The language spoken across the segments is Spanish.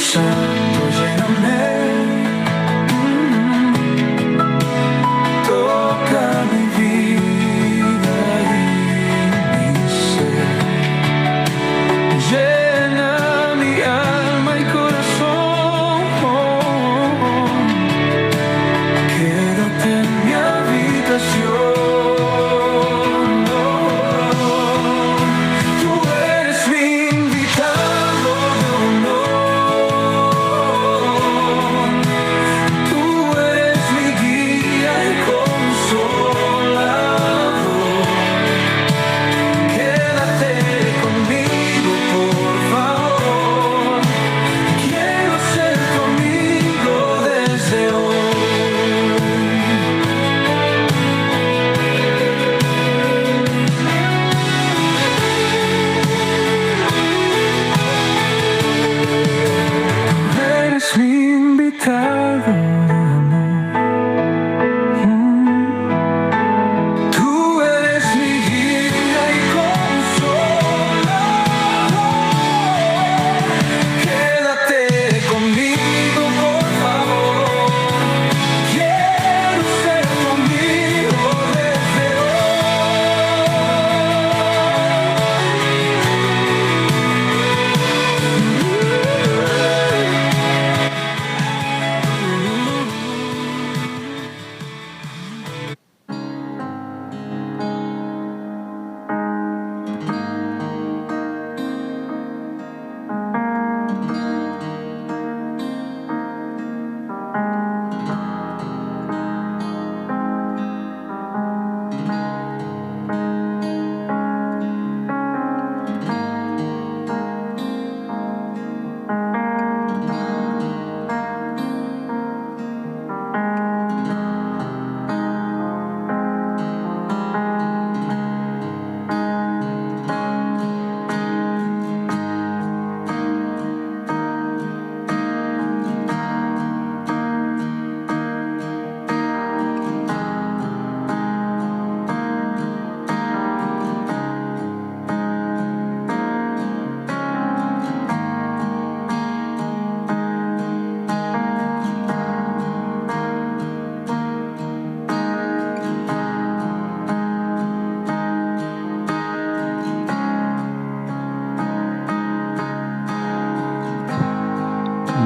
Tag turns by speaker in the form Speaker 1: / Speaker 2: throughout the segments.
Speaker 1: Santo, lléname. Toca mi vida y mi ser. Llena mi alma y corazón. Quédate en mi habitación.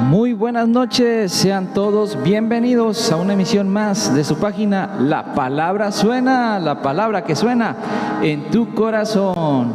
Speaker 2: Muy buenas noches, sean todos bienvenidos a una emisión más de su página La Palabra Suena, la palabra que suena en tu corazón.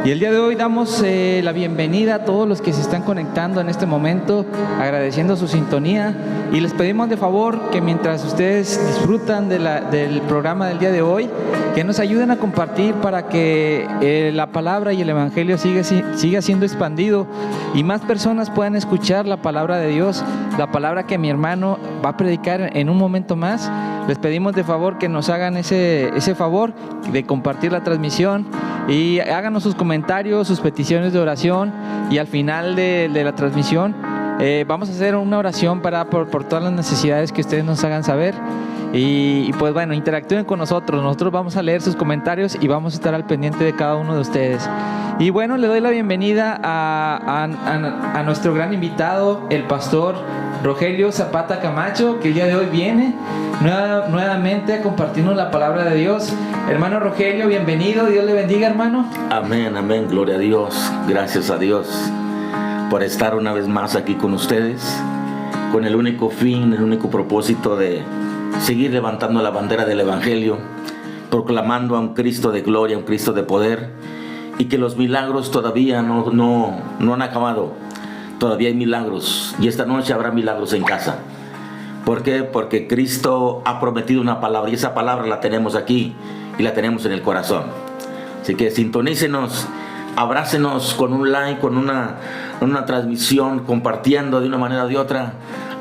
Speaker 2: Y el día de hoy damos la bienvenida a todos los que se están conectando en este momento, agradeciendo su sintonía, y les pedimos de favor que mientras ustedes disfrutan del programa del día de hoy, que nos ayuden a compartir para que la palabra y el evangelio siga siendo expandido y más personas puedan escuchar la palabra de Dios, la palabra que mi hermano va a predicar en un momento más. Les pedimos de favor que nos hagan ese favor de compartir la transmisión y háganos sus comentarios, sus peticiones de oración, y al final de la transmisión vamos a hacer una oración por todas las necesidades que ustedes nos hagan saber. Y pues bueno, interactúen con nosotros vamos a leer sus comentarios y vamos a estar al pendiente de cada uno de ustedes. Y bueno, le doy la bienvenida a nuestro gran invitado, el pastor Rogelio Zapata Camacho, que el día de hoy viene nuevamente a compartirnos la palabra de Dios. Hermano Rogelio, bienvenido, Dios le bendiga, hermano.
Speaker 3: Amén, amén, gloria a Dios, gracias a Dios por estar una vez más aquí con ustedes, con el único fin, el único propósito de seguir levantando la bandera del evangelio, proclamando a un Cristo de gloria, un Cristo de poder, y que los milagros todavía no han acabado. Todavía hay milagros, y esta noche habrá milagros en casa. ¿Por qué? Porque Cristo ha prometido una palabra, y esa palabra la tenemos aquí y la tenemos en el corazón. Así que sintonícenos, abrácenos con un like, con una transmisión, compartiendo de una manera o de otra.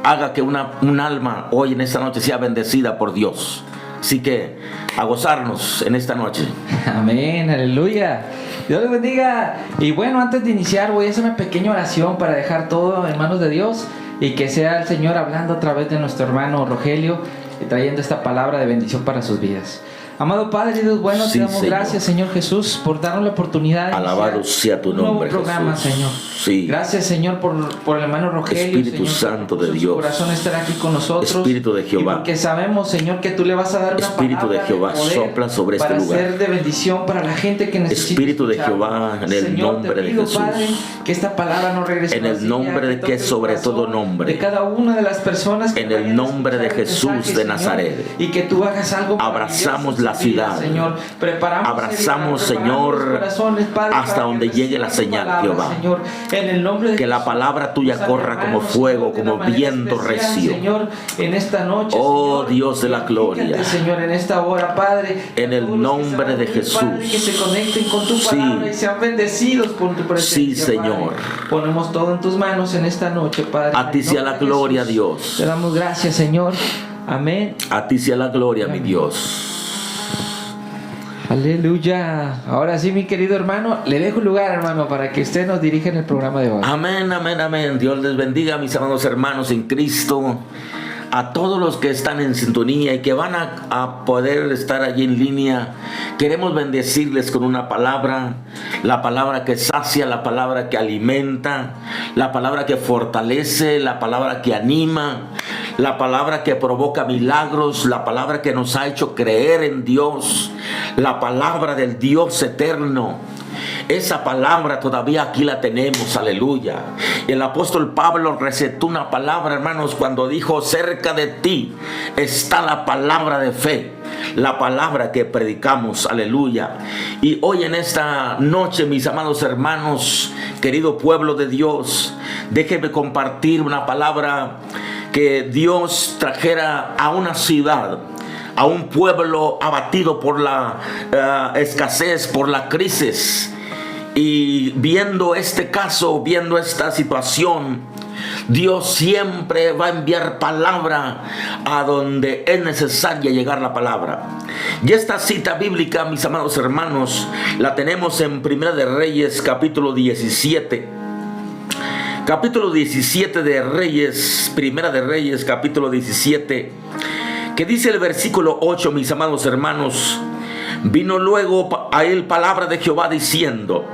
Speaker 3: Haga que un alma hoy en esta noche sea bendecida por Dios. Así que a gozarnos en esta noche.
Speaker 2: Amén, aleluya. Dios les bendiga. Y bueno, antes de iniciar voy a hacer una pequeña oración para dejar todo en manos de Dios y que sea el Señor hablando a través de nuestro hermano Rogelio y trayendo esta palabra de bendición para sus vidas. Amado Padre Dios bueno,
Speaker 3: Sí,
Speaker 2: te damos
Speaker 3: Señor.
Speaker 2: gracias, Señor Jesús, por darnos la oportunidad de
Speaker 3: Alabado
Speaker 2: iniciar
Speaker 3: sea tu
Speaker 2: un nuevo
Speaker 3: nombre,
Speaker 2: programa,
Speaker 3: Jesús.
Speaker 2: Señor.
Speaker 3: Sí.
Speaker 2: Gracias, Señor, por el hermano Rogelio,
Speaker 3: Espíritu
Speaker 2: Señor,
Speaker 3: Santo
Speaker 2: que puso
Speaker 3: de
Speaker 2: en su
Speaker 3: Dios.
Speaker 2: corazón estar aquí con nosotros.
Speaker 3: Espíritu de Jehová.
Speaker 2: Y porque sabemos, Señor, que tú le vas a dar una
Speaker 3: Espíritu
Speaker 2: palabra
Speaker 3: de Jehová,
Speaker 2: poder
Speaker 3: sopla sobre este
Speaker 2: para
Speaker 3: lugar.
Speaker 2: ser de bendición para la gente que necesita
Speaker 3: Espíritu de
Speaker 2: escucharlo.
Speaker 3: Jehová, en el
Speaker 2: Señor,
Speaker 3: nombre
Speaker 2: te
Speaker 3: de
Speaker 2: pido,
Speaker 3: Jesús.
Speaker 2: Padre, que esta palabra no regrese
Speaker 3: En el
Speaker 2: vacía,
Speaker 3: nombre de
Speaker 2: toque
Speaker 3: que
Speaker 2: el
Speaker 3: sobre
Speaker 2: corazón
Speaker 3: todo nombre.
Speaker 2: de cada una de las personas que
Speaker 3: En el
Speaker 2: vayan a
Speaker 3: nombre de
Speaker 2: escuchar el
Speaker 3: Jesús
Speaker 2: mensaje,
Speaker 3: de
Speaker 2: Señor,
Speaker 3: Nazaret.
Speaker 2: y que tú hagas algo
Speaker 3: Abrazamos
Speaker 2: maravilloso en
Speaker 3: la
Speaker 2: sus vidas,
Speaker 3: ciudad.
Speaker 2: Señor. Preparamos
Speaker 3: Abrazamos,
Speaker 2: preparamos
Speaker 3: Señor,
Speaker 2: los corazones, Padre,
Speaker 3: hasta
Speaker 2: para que
Speaker 3: donde llegue la
Speaker 2: reciban tu
Speaker 3: señal,
Speaker 2: palabra,
Speaker 3: Jehová.
Speaker 2: Señor, en el nombre de
Speaker 3: Que la
Speaker 2: Jesús.
Speaker 3: palabra tuya
Speaker 2: Usa,
Speaker 3: corra como
Speaker 2: hermanos,
Speaker 3: fuego,
Speaker 2: de una
Speaker 3: como
Speaker 2: manera
Speaker 3: viento
Speaker 2: especial,
Speaker 3: recio.
Speaker 2: Señor, en esta noche,
Speaker 3: Oh,
Speaker 2: Señor.
Speaker 3: Dios de la gloria.
Speaker 2: Glorifícate, Señor, en esta hora, Padre.
Speaker 3: En el
Speaker 2: A todos los que
Speaker 3: nombre
Speaker 2: se van
Speaker 3: de
Speaker 2: a unir,
Speaker 3: Jesús.
Speaker 2: Padre, que se conecten con tu
Speaker 3: Sí.
Speaker 2: palabra y sean bendecidos por tu presencia.
Speaker 3: Sí, Señor.
Speaker 2: Padre. Ponemos todo en tus manos en esta noche, Padre.
Speaker 3: A ti
Speaker 2: En el
Speaker 3: sea
Speaker 2: nombre
Speaker 3: la
Speaker 2: de
Speaker 3: gloria,
Speaker 2: Jesús.
Speaker 3: Dios.
Speaker 2: Te damos gracias, Señor. Amén.
Speaker 3: A ti sea la gloria, mi
Speaker 2: Amén.
Speaker 3: Dios.
Speaker 2: Aleluya. Ahora sí, mi querido hermano, le dejo lugar, hermano, para que usted nos dirija en el programa de hoy.
Speaker 3: Amén, amén, amén. Dios les bendiga, mis amados hermanos en Cristo. A todos los que están en sintonía y que van a poder estar allí en línea, queremos bendecirles con una palabra, la palabra que sacia, la palabra que alimenta, la palabra que fortalece, la palabra que anima, la palabra que provoca milagros, la palabra que nos ha hecho creer en Dios, la palabra del Dios eterno. Esa palabra todavía aquí la tenemos, aleluya. El apóstol Pablo recetó una palabra, hermanos, cuando dijo: cerca de ti está la palabra de fe, la palabra que predicamos, aleluya. Y hoy en esta noche, mis amados hermanos, querido pueblo de Dios, déjenme compartir una palabra que Dios trajera a una ciudad, a un pueblo abatido por la escasez, por la crisis. Y viendo este caso, viendo esta situación, Dios siempre va a enviar palabra a donde es necesaria llegar la palabra. Y esta cita bíblica, mis amados hermanos, la tenemos en Primera de Reyes, capítulo 17. Capítulo 17 de Reyes, Primera de Reyes, capítulo 17, que dice el versículo 8, mis amados hermanos: vino luego a él palabra de Jehová diciendo: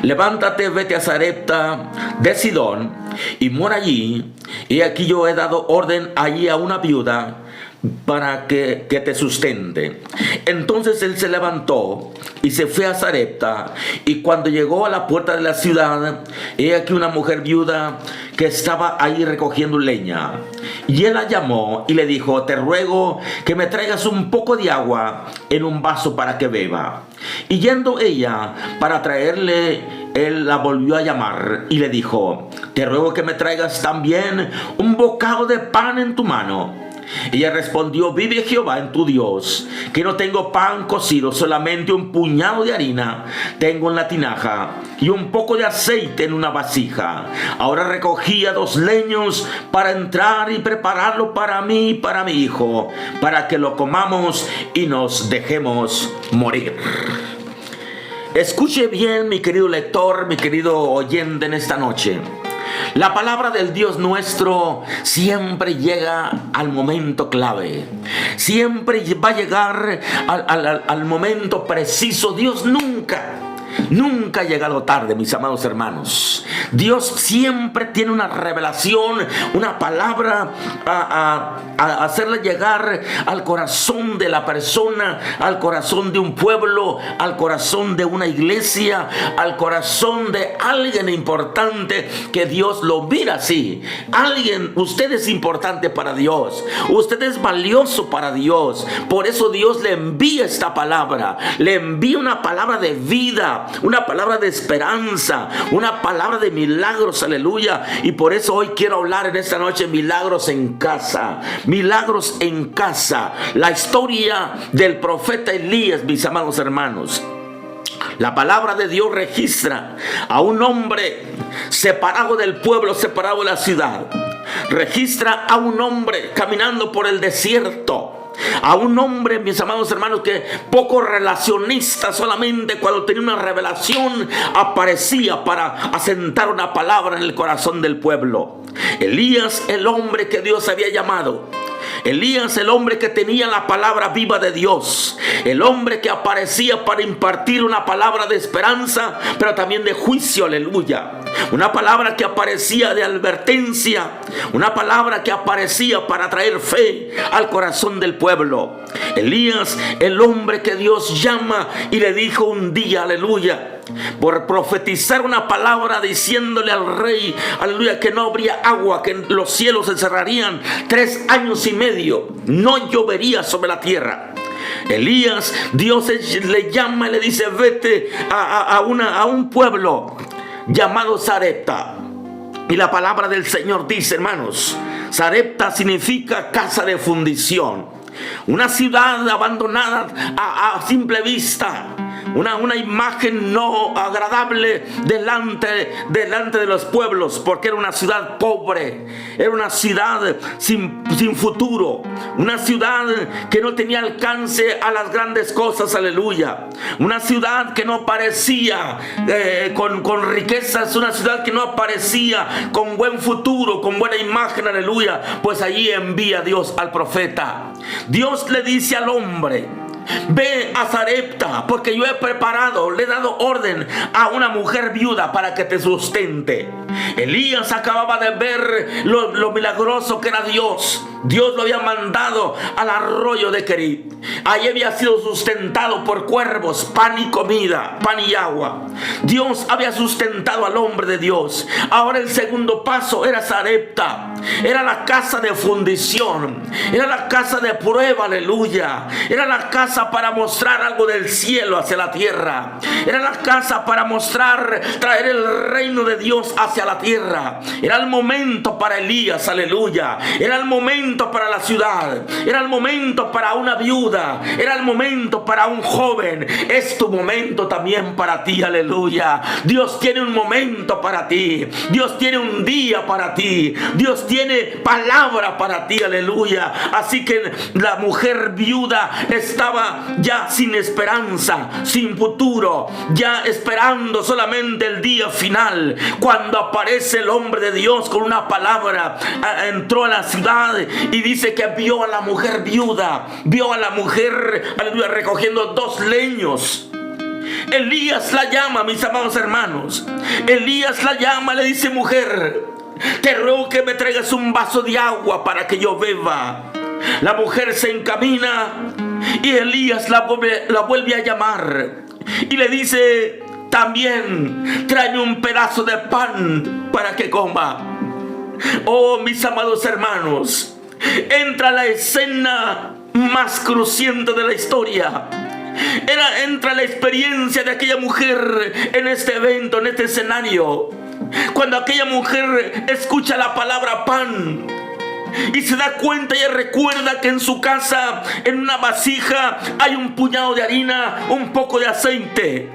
Speaker 3: levántate, vete a Sarepta de Sidón y mora allí. Y aquí yo he dado orden allí a una viuda para que te sustente. Entonces él se levantó y se fue a Sarepta. Y cuando llegó a la puerta de la ciudad, he aquí una mujer viuda que estaba ahí recogiendo leña. Y él la llamó y le dijo: te ruego que me traigas un poco de agua en un vaso para que beba. Y yendo ella para traerle, él la volvió a llamar y le dijo: te ruego que me traigas también un bocado de pan en tu mano. Ella respondió: vive Jehová en tu Dios, que no tengo pan cocido, solamente un puñado de harina tengo en la tinaja y un poco de aceite en una vasija. Ahora recogía 2 leños para entrar y prepararlo para mí y para mi hijo, para que lo comamos y nos dejemos morir. Escuche bien, mi querido lector, mi querido oyente, en esta noche. La palabra del Dios nuestro siempre llega al momento clave. Siempre va a llegar al momento preciso. Dios nunca ha llegado tarde, mis amados hermanos. Dios siempre tiene una revelación, una palabra a hacerla llegar al corazón de la persona, al corazón de un pueblo, al corazón de una iglesia, al corazón de alguien importante, que Dios lo mira así. Usted es importante para Dios, usted es valioso para Dios. Por eso Dios le envía esta palabra, le envía una palabra de vida, una palabra de esperanza, una palabra de milagros, aleluya. Y por eso hoy quiero hablar en esta noche: milagros en casa, milagros en casa. La historia del profeta Elías, mis amados hermanos. La palabra de Dios registra a un hombre separado del pueblo, separado de la ciudad. Registra a un hombre caminando por el desierto. A un hombre, mis amados hermanos, que poco relacionista, solamente cuando tenía una revelación aparecía para asentar una palabra en el corazón del pueblo. Elías, el hombre que Dios había llamado, Elías, el hombre que tenía la palabra viva de Dios, el hombre que aparecía para impartir una palabra de esperanza, pero también de juicio, aleluya. Una palabra que aparecía de advertencia, una palabra que aparecía para traer fe al corazón del pueblo. Elías, el hombre que Dios llama y le dijo un día, aleluya, por profetizar una palabra diciéndole al rey, aleluya, que no habría agua, que los cielos se cerrarían 3 años y medio, no llovería sobre la tierra. Elías, Dios le llama y le dice: vete a un pueblo llamado Sarepta. Y la palabra del Señor dice, hermanos, Sarepta significa casa de fundición, una ciudad abandonada a simple vista, una imagen no agradable delante de los pueblos, porque era una ciudad pobre, era una ciudad sin futuro, una ciudad que no tenía alcance a las grandes cosas, aleluya, una ciudad que no aparecía con riquezas, una ciudad que no aparecía con buen futuro, con buena imagen, aleluya. Pues allí envía Dios al profeta. Dios le dice al hombre: ve a Sarepta, porque yo he preparado, le he dado orden a una mujer viuda para que te sustente. Elías acababa de ver lo milagroso que era Dios. Dios lo había mandado al arroyo de Querit. Allí había sido sustentado por cuervos, pan y comida, pan y agua. Dios había sustentado al hombre de Dios. Ahora el segundo paso era Sarepta. Era la casa de fundición, era la casa de prueba, aleluya. Era la casa para mostrar algo del cielo hacia la tierra. Era la casa para mostrar, traer el reino de Dios hacia la tierra. Era el momento para Elías, aleluya. Era el momento para la ciudad, era el momento para una viuda, era el momento para un joven. Es tu momento también para ti, aleluya. Dios tiene un momento para ti, Dios tiene un día para ti, Dios tiene palabra para ti, aleluya. Así que la mujer viuda estaba ya sin esperanza, sin futuro, ya esperando solamente el día final, cuando aparece el hombre de Dios con una palabra. Entró a la ciudad y dice que vio a la mujer viuda, vio a la mujer, aleluya, recogiendo 2 leños. Elías la llama, mis amados hermanos. Elías la llama, le dice: mujer, te ruego que me traigas un vaso de agua para que yo beba. La mujer se encamina y Elías la vuelve a llamar y le dice también: tráeme un pedazo de pan para que coma. Oh, mis amados hermanos, entra la escena más cruciente de la historia. Entra la experiencia de aquella mujer en este evento, en este escenario. Cuando aquella mujer escucha la palabra pan y se da cuenta y recuerda que en su casa, en una vasija, hay un puñado de harina, un poco de aceite.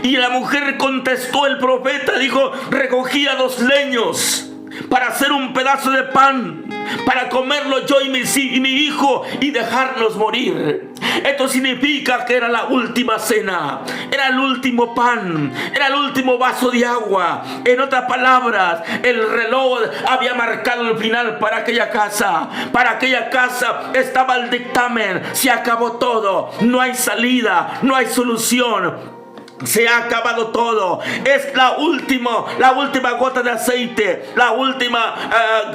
Speaker 3: Y la mujer contestó, el profeta dijo: recogía 2 leños para hacer un pedazo de pan, para comerlo yo y mi hijo y dejarnos morir. Esto significa que era la última cena, era el último pan, era el último vaso de agua. En otras palabras, el reloj había marcado el final para aquella casa. Para aquella casa estaba el dictamen: se acabó todo, no hay salida, no hay solución. Se ha acabado todo. Es la última gota de aceite, la última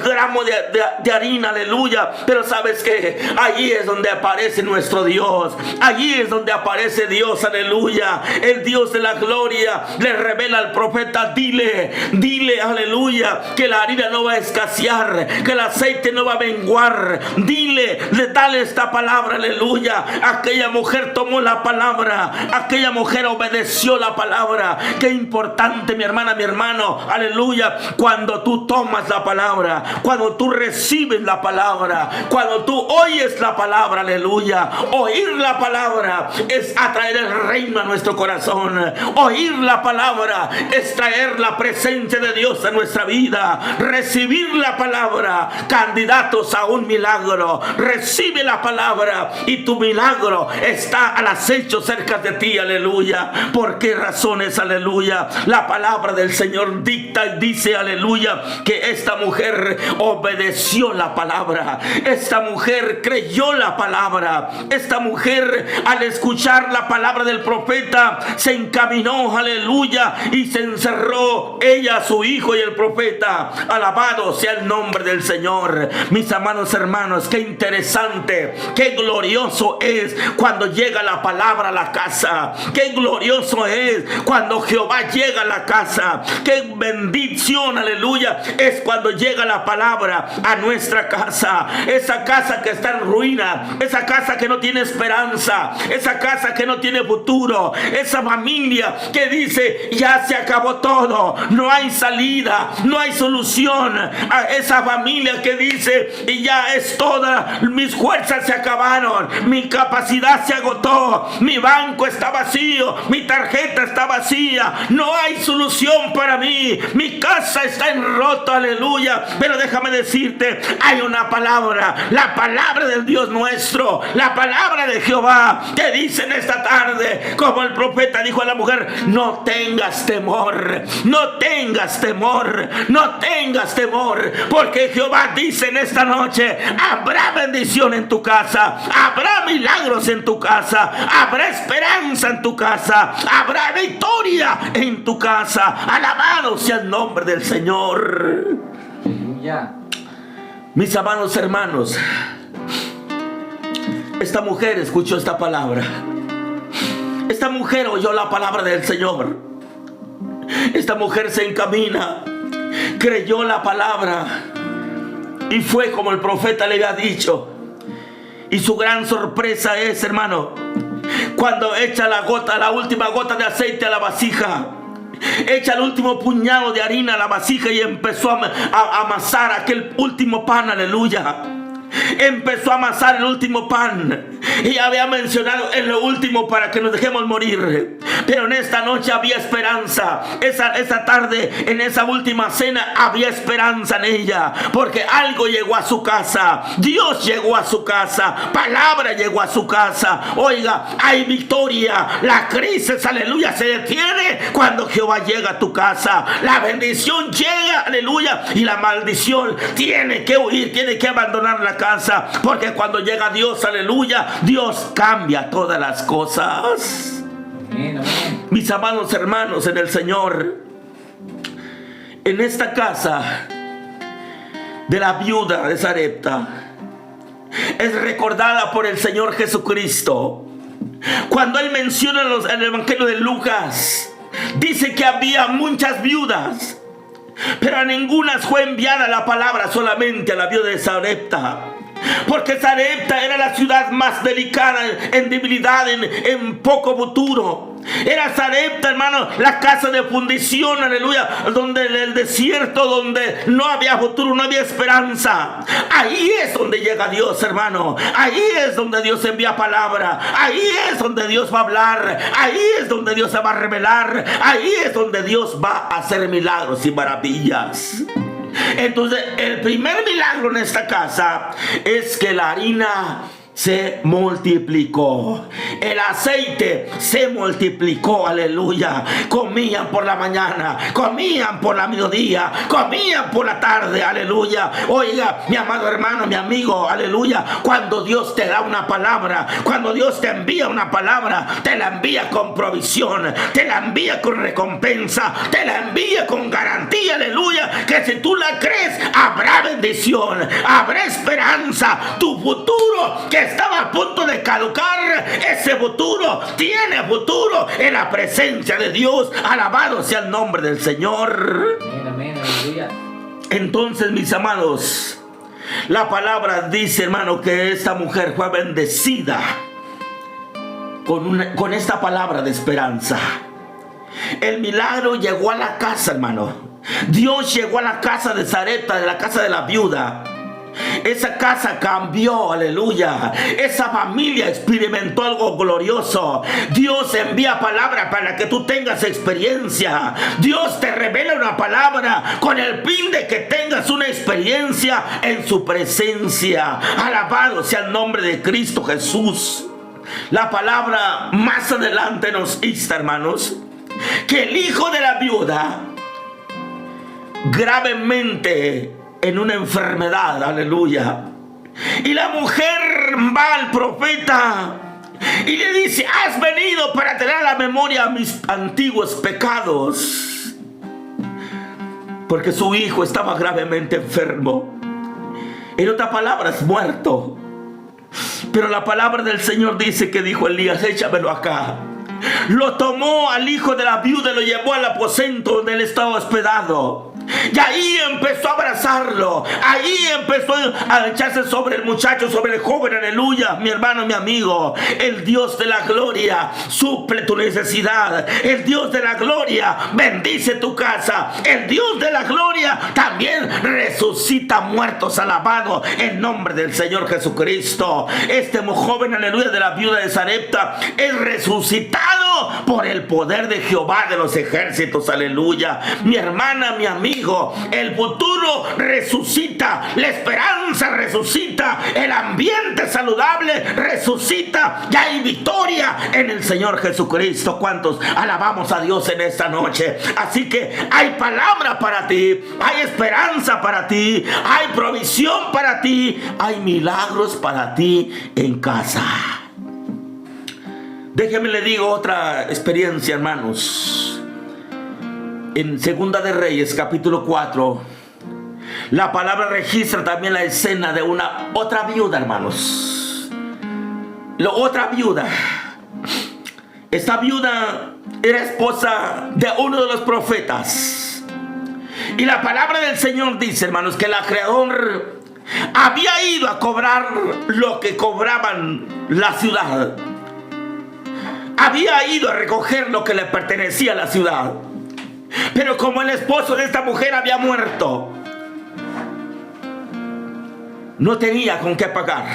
Speaker 3: gramo de harina, aleluya. Pero sabes que allí es donde aparece nuestro Dios. Allí es donde aparece Dios, aleluya. El Dios de la gloria le revela al profeta: dile, aleluya, que la harina no va a escasear, que el aceite no va a menguar. Dale esta palabra, aleluya. Aquella mujer tomó la palabra, aquella mujer obedeció la palabra. Qué importante, mi hermana, mi hermano, aleluya, cuando tú tomas la palabra, cuando tú recibes la palabra, cuando tú oyes la palabra, aleluya. Oír la palabra es atraer el reino a nuestro corazón. Oír la palabra es traer la presencia de Dios a nuestra vida. Recibir la palabra, candidatos a un milagro. Recibe la palabra y tu milagro está al acecho cerca de ti, aleluya. Por ¿Por qué razones? Aleluya. La palabra del Señor dicta y dice, aleluya, que esta mujer obedeció la palabra. Esta mujer creyó la palabra. Esta mujer, al escuchar la palabra del profeta, se encaminó, aleluya, y se encerró ella, su hijo y el profeta. Alabado sea el nombre del Señor. Mis amados hermanos, qué interesante, qué glorioso es cuando llega la palabra a la casa. Qué glorioso es cuando Jehová llega a la casa. Qué bendición, aleluya, es cuando llega la palabra a nuestra casa. Esa casa que está en ruina, esa casa que no tiene esperanza, esa casa que no tiene futuro, esa familia que dice ya se acabó todo, no hay salida, no hay solución. A esa familia que dice y ya es toda, mis fuerzas se acabaron, mi capacidad se agotó, mi banco está vacío, mi tarjeta está vacía, no hay solución para mí, mi casa está en roto, aleluya. Pero déjame decirte, hay una palabra, la palabra del Dios nuestro, la palabra de Jehová, que dice en esta tarde, como el profeta dijo a la mujer: no tengas temor, no tengas temor, no tengas temor, porque Jehová dice en esta noche: habrá bendición en tu casa, habrá milagros en tu casa, habrá esperanza en tu casa, habrá victoria en tu casa. Alabado sea el nombre del Señor.
Speaker 2: Aleluya.
Speaker 3: Mis amados hermanos, esta mujer escuchó esta palabra. Esta mujer oyó la palabra del Señor. Esta mujer se encamina, creyó la palabra y fue como el profeta le había dicho. Y su gran sorpresa es, hermano, cuando echa la última gota de aceite a la vasija, echa el último puñado de harina a la vasija y empezó a amasar aquel último pan, aleluya. Empezó a amasar el último pan. Y había mencionado en lo último para que nos dejemos morir. Pero en esta noche había esperanza. Esa tarde, en esa última cena, había esperanza en ella. Porque algo llegó a su casa. Dios llegó a su casa. Palabra llegó a su casa. Oiga, hay victoria. La crisis, aleluya, se detiene cuando Jehová llega a tu casa. La bendición llega, aleluya. Y la maldición tiene que huir, tiene que abandonar la casa. Porque cuando llega Dios, aleluya, Dios cambia todas las cosas.
Speaker 2: Amén, amén.
Speaker 3: Mis amados hermanos en el Señor, en esta casa de la viuda de Sarepta es recordada por el Señor Jesucristo. Cuando Él menciona en el Evangelio de Lucas, dice que había muchas viudas, pero a ninguna fue enviada la palabra, solamente a la viuda de Sarepta. Porque Sarepta era la ciudad más delicada en debilidad, en poco futuro. Era Sarepta, hermano, la casa de fundición, aleluya, donde el desierto, donde no había futuro, no había esperanza. Ahí es donde llega Dios, hermano. Ahí es donde Dios envía palabra. Ahí es donde Dios va a hablar. Ahí es donde Dios se va a revelar. Ahí es donde Dios va a hacer milagros y maravillas. Entonces, el primer milagro en esta casa es que la harina se multiplicó, el aceite se multiplicó, aleluya. Comían por la mañana, comían por la mediodía, comían por la tarde, aleluya. Oiga, mi amado hermano, mi amigo, aleluya, cuando Dios te da una palabra, cuando Dios te envía una palabra, te la envía con provisión, te la envía con recompensa, te la envía con garantía, aleluya, que si tú la crees, habrá bendición, habrá esperanza. Tu futuro que estaba a punto de caducar, ese futuro tiene futuro en la presencia de Dios. Alabado sea el nombre del Señor.
Speaker 2: Amén, amén, aleluya.
Speaker 3: Entonces, mis amados, la palabra dice, hermano, que esta mujer fue bendecida con esta palabra de esperanza. El milagro llegó a la casa, hermano. Dios llegó a la casa de Sarepta, de la casa de la viuda. Esa casa cambió, aleluya. Esa familia experimentó algo glorioso. Dios envía palabra para que tú tengas experiencia. Dios te revela una palabra con el fin de que tengas una experiencia en su presencia. Alabado sea el nombre de Cristo Jesús. la palabra más adelante nos insta, hermanos, que el hijo de la viuda gravemente en una enfermedad, aleluya. Y la mujer va al profeta y le dice: has venido para tener a la memoria mis antiguos pecados, porque su hijo estaba gravemente enfermo. En otras palabras, muerto. Pero la palabra del Señor dice que dijo Elías: échamelo acá. Lo tomó al hijo de la viuda y lo llevó al aposento donde él estaba hospedado. Y ahí empezó a abrazarlo. Ahí empezó a echarse sobre el muchacho, sobre el joven, aleluya. Mi hermano, mi amigo, el Dios de la gloria suple tu necesidad. El Dios de la gloria bendice tu casa. El Dios de la gloria también resucita muertos. Alabado el nombre del Señor Jesucristo. Este joven, aleluya, de la viuda de Sarepta es resucitado por el poder de Jehová de los ejércitos, aleluya. Mi hermana, mi amigo, el futuro resucita, la esperanza resucita, el ambiente saludable resucita. Ya hay victoria en el Señor Jesucristo. ¿Cuántos alabamos a Dios en esta noche? Así que hay palabra para ti, hay esperanza para ti, hay provisión para ti, hay milagros para ti en casa. Déjeme le digo otra experiencia, hermanos. En Segunda de Reyes, capítulo 4, la palabra registra también la escena de otra viuda, hermanos. Otra viuda. Esta viuda era esposa de uno de los profetas. Y la palabra del Señor dice, hermanos, que el acreedor había ido a cobrar lo que cobraban la ciudad. Había ido a recoger lo que le pertenecía a la ciudad. Pero como el esposo de esta mujer había muerto, no tenía con qué pagar.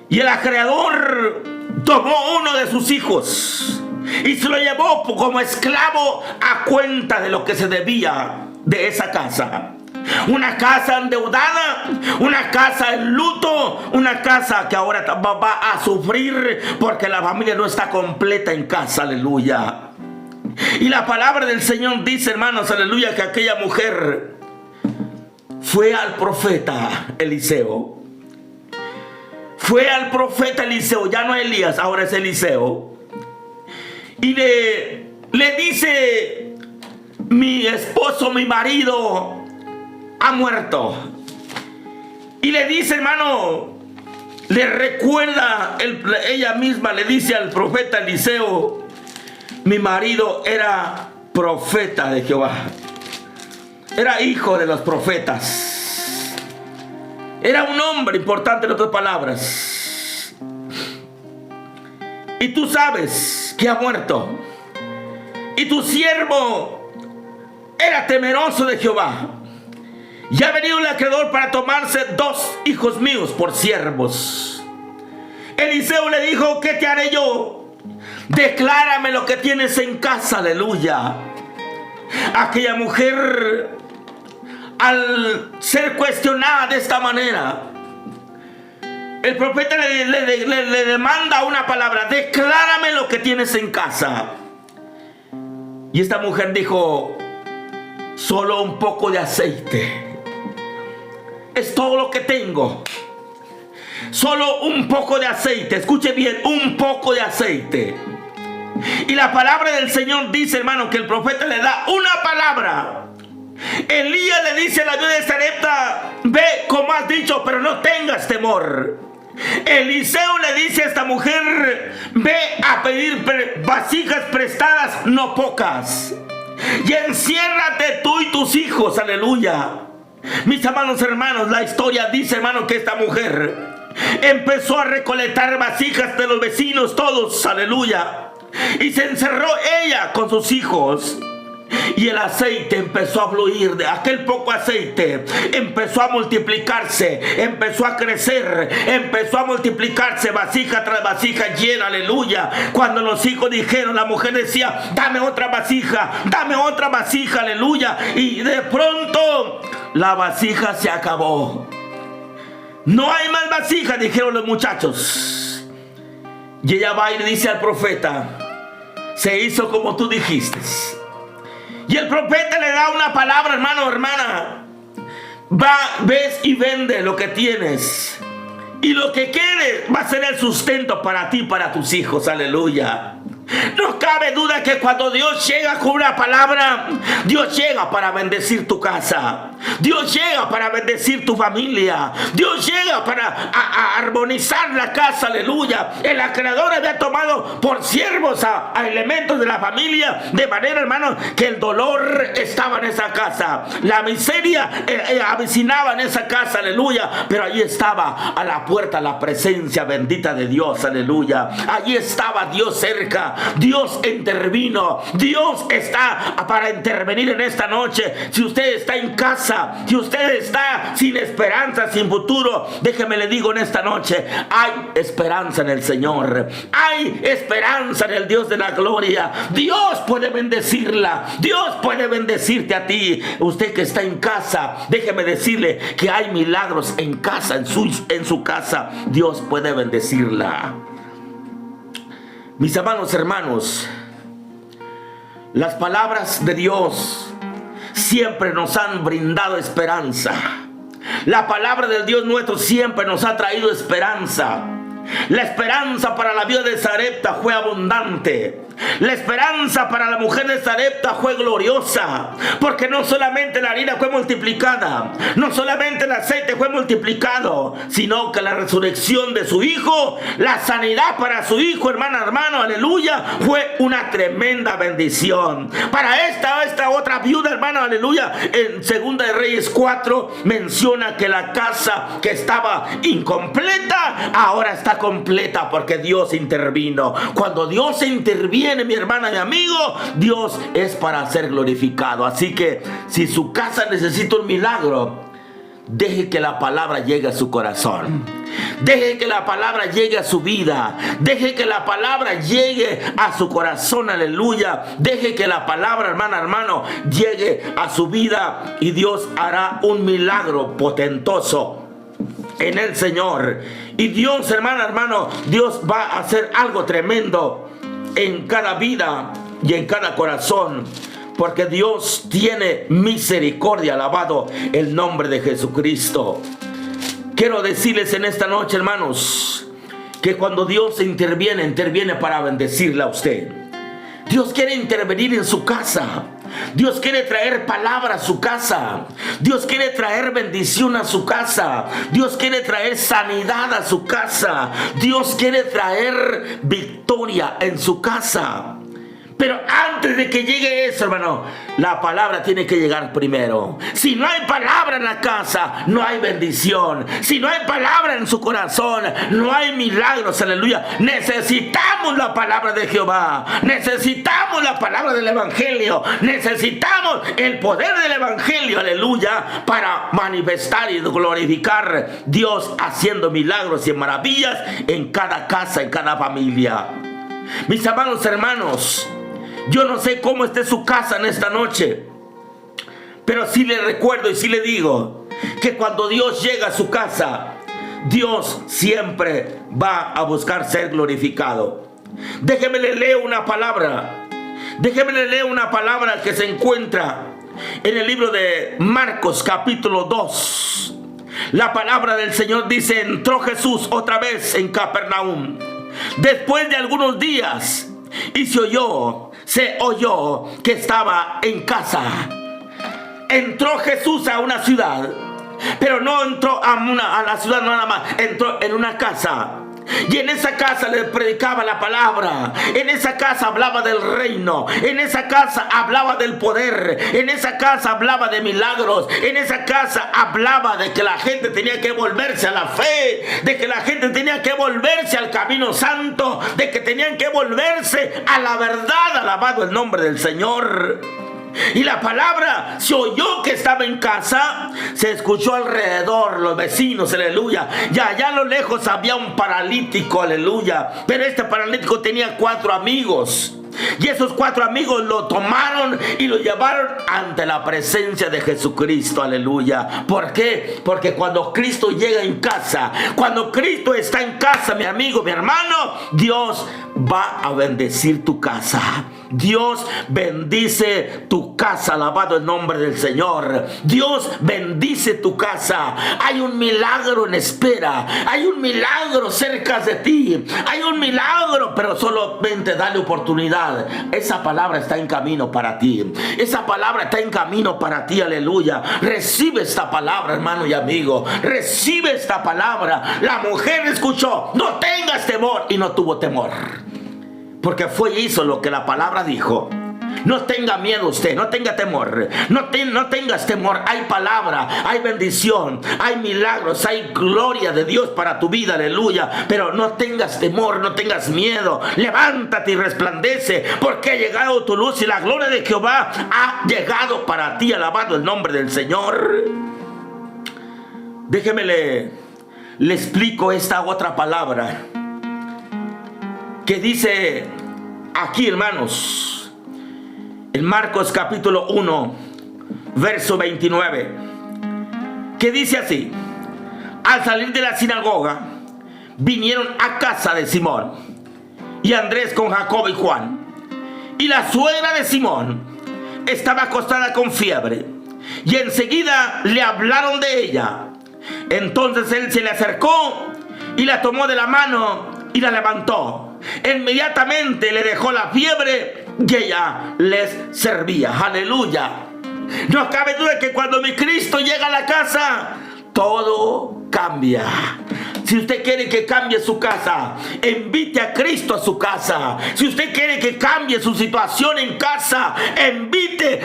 Speaker 3: Y el acreedor tomó uno de sus hijos y se lo llevó como esclavo a cuenta de lo que se debía de esa casa. Una casa endeudada, una casa en luto, una casa que ahora va a sufrir porque la familia no está completa en casa, aleluya. Y la palabra del Señor dice, hermanos, aleluya, que aquella mujer fue al profeta Eliseo. Fue al profeta Eliseo, ya no Elías, ahora es Eliseo. Y le dice: mi esposo, mi marido ha muerto. Y le dice, hermano, le recuerda, ella misma le dice al profeta Eliseo: mi marido era profeta de Jehová, era hijo de los profetas, era un hombre importante, en otras palabras. Y tú sabes que ha muerto. Y tu siervo era temeroso de Jehová. Y ha venido el acreedor para tomarse 2 hijos míos por siervos. Eliseo le dijo: ¿qué te haré yo? Declárame lo que tienes en casa, aleluya. Aquella mujer, al ser cuestionada de esta manera, el profeta le demanda una palabra: declárame lo que tienes en casa. Y esta mujer dijo: solo un poco de aceite. Es todo lo que tengo. Solo un poco de aceite. Escuche bien, un poco de aceite. Y la palabra del Señor dice, hermano, que el profeta le da una palabra. Elías le dice a la viuda de Sarepta: ve como has dicho, pero no tengas temor. Eliseo le dice a esta mujer: ve a pedir vasijas prestadas, no pocas, y enciérrate tú y tus hijos, aleluya. Mis amados hermanos, la historia dice, hermano, que esta mujer empezó a recolectar vasijas de los vecinos todos, aleluya. Y se encerró ella con sus hijos. Y el aceite empezó a fluir. De aquel poco aceite empezó a multiplicarse, empezó a crecer, empezó a multiplicarse, vasija tras vasija llena, aleluya. Cuando los hijos dijeron, la mujer decía: dame otra vasija, aleluya. Y de pronto la vasija se acabó. No hay más vasija, dijeron los muchachos. Y ella va y le dice al profeta: se hizo como tú dijiste. Y el profeta le da una palabra, hermano, hermana: va, ves y vende lo que tienes, y lo que quede va a ser el sustento para ti y para tus hijos. Aleluya. No cabe duda que cuando Dios llega con una palabra, Dios llega para bendecir tu casa, Dios llega para bendecir tu familia, Dios llega para armonizar la casa. Aleluya. El Creador había tomado por siervos a elementos de la familia, de manera, hermano, que el dolor estaba en esa casa, la miseria avecinaba en esa casa. Aleluya. Pero allí estaba a la puerta la presencia bendita de Dios. Aleluya. Allí estaba Dios cerca. Dios intervino. Dios está para intervenir en esta noche. Si usted está en casa, si usted está sin esperanza, sin futuro, déjeme le digo en esta noche: hay esperanza en el Señor. Hay esperanza en el Dios de la gloria. Dios puede bendecirla. Dios puede bendecirte a ti. Usted que está en casa, déjeme decirle que hay milagros en casa, en su casa. Dios puede bendecirla. Mis amados hermanos, las palabras de Dios siempre nos han brindado esperanza. La palabra del Dios nuestro siempre nos ha traído esperanza. La esperanza para la viuda de Sarepta fue abundante. La esperanza para la mujer de Sarepta fue gloriosa, porque no solamente la harina fue multiplicada, no solamente el aceite fue multiplicado, sino que la resurrección de su hijo, la sanidad para su hijo, hermano, aleluya, fue una tremenda bendición. Para esta otra viuda, hermano, aleluya, en 2 de Reyes 4 menciona que la casa que estaba incompleta ahora está completa, porque Dios intervino. Cuando Dios interviene, mi hermana, mi amigo, Dios es para ser glorificado. Así que si su casa necesita un milagro, deje que la palabra llegue a su corazón. Deje que la palabra llegue a su vida. Deje que la palabra llegue a su corazón. Aleluya. Deje que la palabra, hermano, llegue a su vida, y Dios hará un milagro potentoso en el Señor. Y Dios, hermano, Dios va a hacer algo tremendo en cada vida y en cada corazón, porque Dios tiene misericordia. Alabado el nombre de Jesucristo. Quiero decirles en esta noche, hermanos, que cuando Dios interviene para bendecirla a usted. Dios quiere intervenir en su casa. Dios quiere traer palabra a su casa. Dios quiere traer bendición a su casa. Dios quiere traer sanidad a su casa. Dios quiere traer victoria en su casa. Pero antes de que llegue eso, hermano, la palabra tiene que llegar primero. Si no hay palabra en la casa, no hay bendición. Si no hay palabra en su corazón, no hay milagros. Aleluya. Necesitamos la palabra de Jehová. Necesitamos la palabra del Evangelio. Necesitamos el poder del Evangelio. Aleluya. Para manifestar y glorificar Dios, haciendo milagros y maravillas en cada casa, en cada familia. Mis amados hermanos, yo no sé cómo esté su casa en esta noche, pero sí le recuerdo y sí le digo que cuando Dios llega a su casa, Dios siempre va a buscar ser glorificado. Déjeme le leo una palabra. Déjeme le leo una palabra que se encuentra en el libro de Marcos capítulo 2. La palabra del Señor dice: entró Jesús otra vez en Capernaum después de algunos días, y se oyó que estaba en casa. Entró Jesús a una ciudad, pero no entró a la ciudad nada más, entró en una casa. Y en esa casa le predicaba la palabra. En esa casa hablaba del reino. En esa casa hablaba del poder. En esa casa hablaba de milagros. En esa casa hablaba de que la gente tenía que volverse a la fe, de que la gente tenía que volverse al camino santo, de que tenían que volverse a la verdad. Alabado el nombre del Señor. Y la palabra se oyó que estaba en casa. Se escuchó alrededor, los vecinos, aleluya. Y allá a lo lejos había un paralítico, aleluya. Pero este paralítico tenía 4 amigos. Y esos 4 amigos lo tomaron y lo llevaron ante la presencia de Jesucristo. Aleluya. ¿Por qué? Porque cuando Cristo llega en casa, cuando Cristo está en casa, mi amigo, mi hermano, Dios va a bendecir tu casa. Dios bendice tu casa. Alabado el nombre del Señor. Dios bendice tu casa. Hay un milagro en espera. Hay un milagro cerca de ti. Hay un milagro, pero solamente dale oportunidad. Esa palabra está en camino para ti. Esa palabra está en camino para ti. Aleluya. Recibe esta palabra, hermano y amigo. Recibe esta palabra. La mujer escuchó: no tengas temor, y no tuvo temor. Porque fue y hizo lo que la palabra dijo. No tenga miedo usted, no tenga temor. No tengas temor. Hay palabra, hay bendición, hay milagros, hay gloria de Dios para tu vida, aleluya. Pero no tengas temor, no tengas miedo. Levántate y resplandece, porque ha llegado tu luz y la gloria de Jehová ha llegado para ti. Alabado el nombre del Señor. Déjeme le explico esta otra palabra que dice aquí, hermanos, en Marcos capítulo 1, verso 29, que dice así: al salir de la sinagoga, vinieron a casa de Simón y Andrés con Jacobo y Juan, y la suegra de Simón estaba acostada con fiebre, y enseguida le hablaron de ella. Entonces él se le acercó y la tomó de la mano y la levantó. Inmediatamente le dejó la fiebre y ella les servía. Aleluya. No cabe duda que cuando mi Cristo llega a la casa, todo cambia. Si usted quiere que cambie su casa, invite a Cristo a su casa. Si usted quiere que cambie su situación en casa,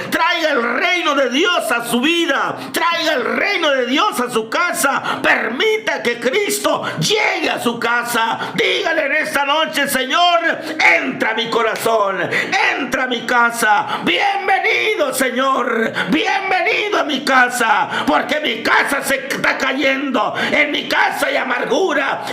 Speaker 3: traiga el reino de Dios a su vida. Traiga el reino de Dios a su casa. Permita que Cristo llegue a su casa. Dígale en esta noche: Señor, entra a mi corazón, entra a mi casa. Bienvenido, Señor, bienvenido a mi casa, porque mi casa se está cayendo. En mi casa hay amargura,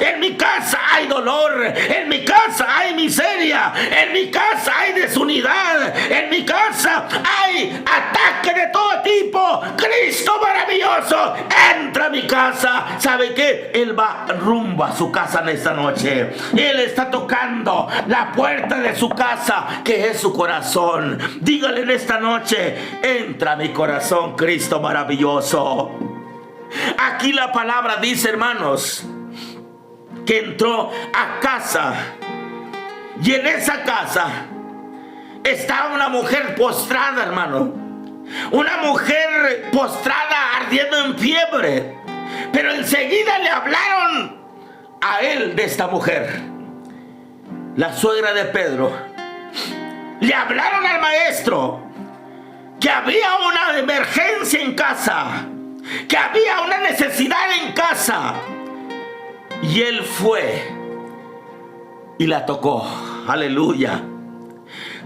Speaker 3: en mi casa hay dolor, en mi casa hay miseria, en mi casa hay desunidad, en mi casa hay ataque de todo tipo. Cristo maravilloso, entra a mi casa. ¿Sabe qué? Él va rumbo a su casa en esta noche. Él está tocando la puerta de su casa, que es su corazón. Dígale en esta noche: entra a mi corazón, Cristo maravilloso. Aquí la palabra dice, hermanos, que entró a casa, y en esa casa estaba una mujer postrada, hermano. Una mujer postrada, ardiendo en fiebre. Pero enseguida le hablaron a él de esta mujer, la suegra de Pedro. Le hablaron al maestro que había una emergencia en casa, que había una necesidad en casa. Y él fue y la tocó. Aleluya.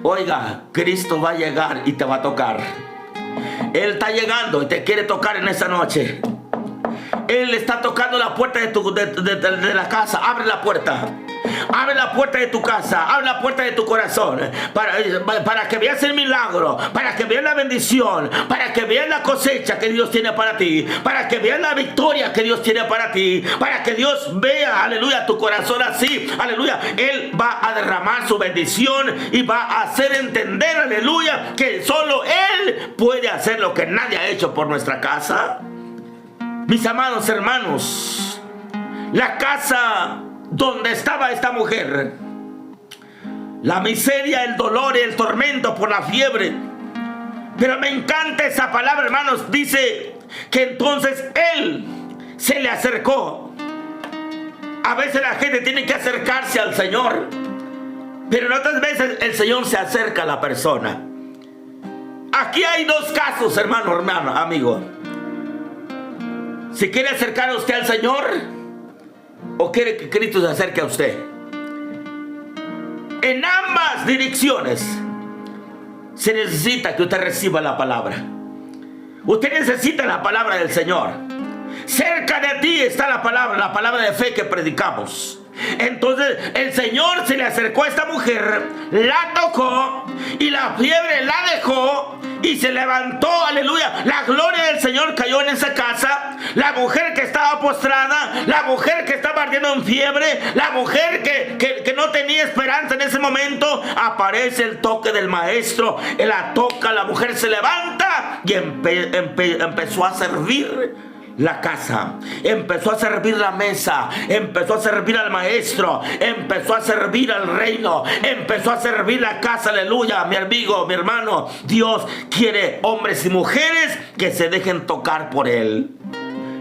Speaker 3: Oiga, Cristo va a llegar y te va a tocar. Él está llegando y te quiere tocar en esta noche. Él está tocando la puerta de la casa. Abre la puerta. Abre la puerta de tu casa, abre la puerta de tu corazón, para que veas el milagro, para que veas la bendición, para que veas la cosecha que Dios tiene para ti, para que veas la victoria que Dios tiene para ti, para que Dios vea, aleluya, tu corazón así, aleluya. Él va a derramar su bendición y va a hacer entender, aleluya, que solo Él puede hacer lo que nadie ha hecho por nuestra casa. Mis amados hermanos, la casa donde estaba esta mujer, la miseria, el dolor y el tormento por la fiebre. Pero me encanta esa palabra, hermanos. Dice que entonces él se le acercó. A veces la gente tiene que acercarse al Señor, pero en otras veces el Señor se acerca a la persona. Aquí hay dos casos, hermano, amigo. Si quiere acercar a usted al Señor, o quiere que Cristo se acerque a usted. En ambas direcciones se necesita que usted reciba la palabra. Usted necesita la palabra del Señor. Cerca de ti está la palabra de fe que predicamos. Entonces el Señor se le acercó a esta mujer, la tocó y la fiebre la dejó y se levantó, aleluya. La gloria del Señor cayó en esa casa. La mujer que estaba postrada, la mujer que estaba ardiendo en fiebre, la mujer que no tenía esperanza en ese momento, aparece el toque del maestro, él la toca, la mujer se levanta y empezó a servir la casa, empezó a servir la mesa, empezó a servir al maestro, empezó a servir al reino, empezó a servir la casa, aleluya. Mi amigo, mi hermano, Dios quiere hombres y mujeres que se dejen tocar por Él.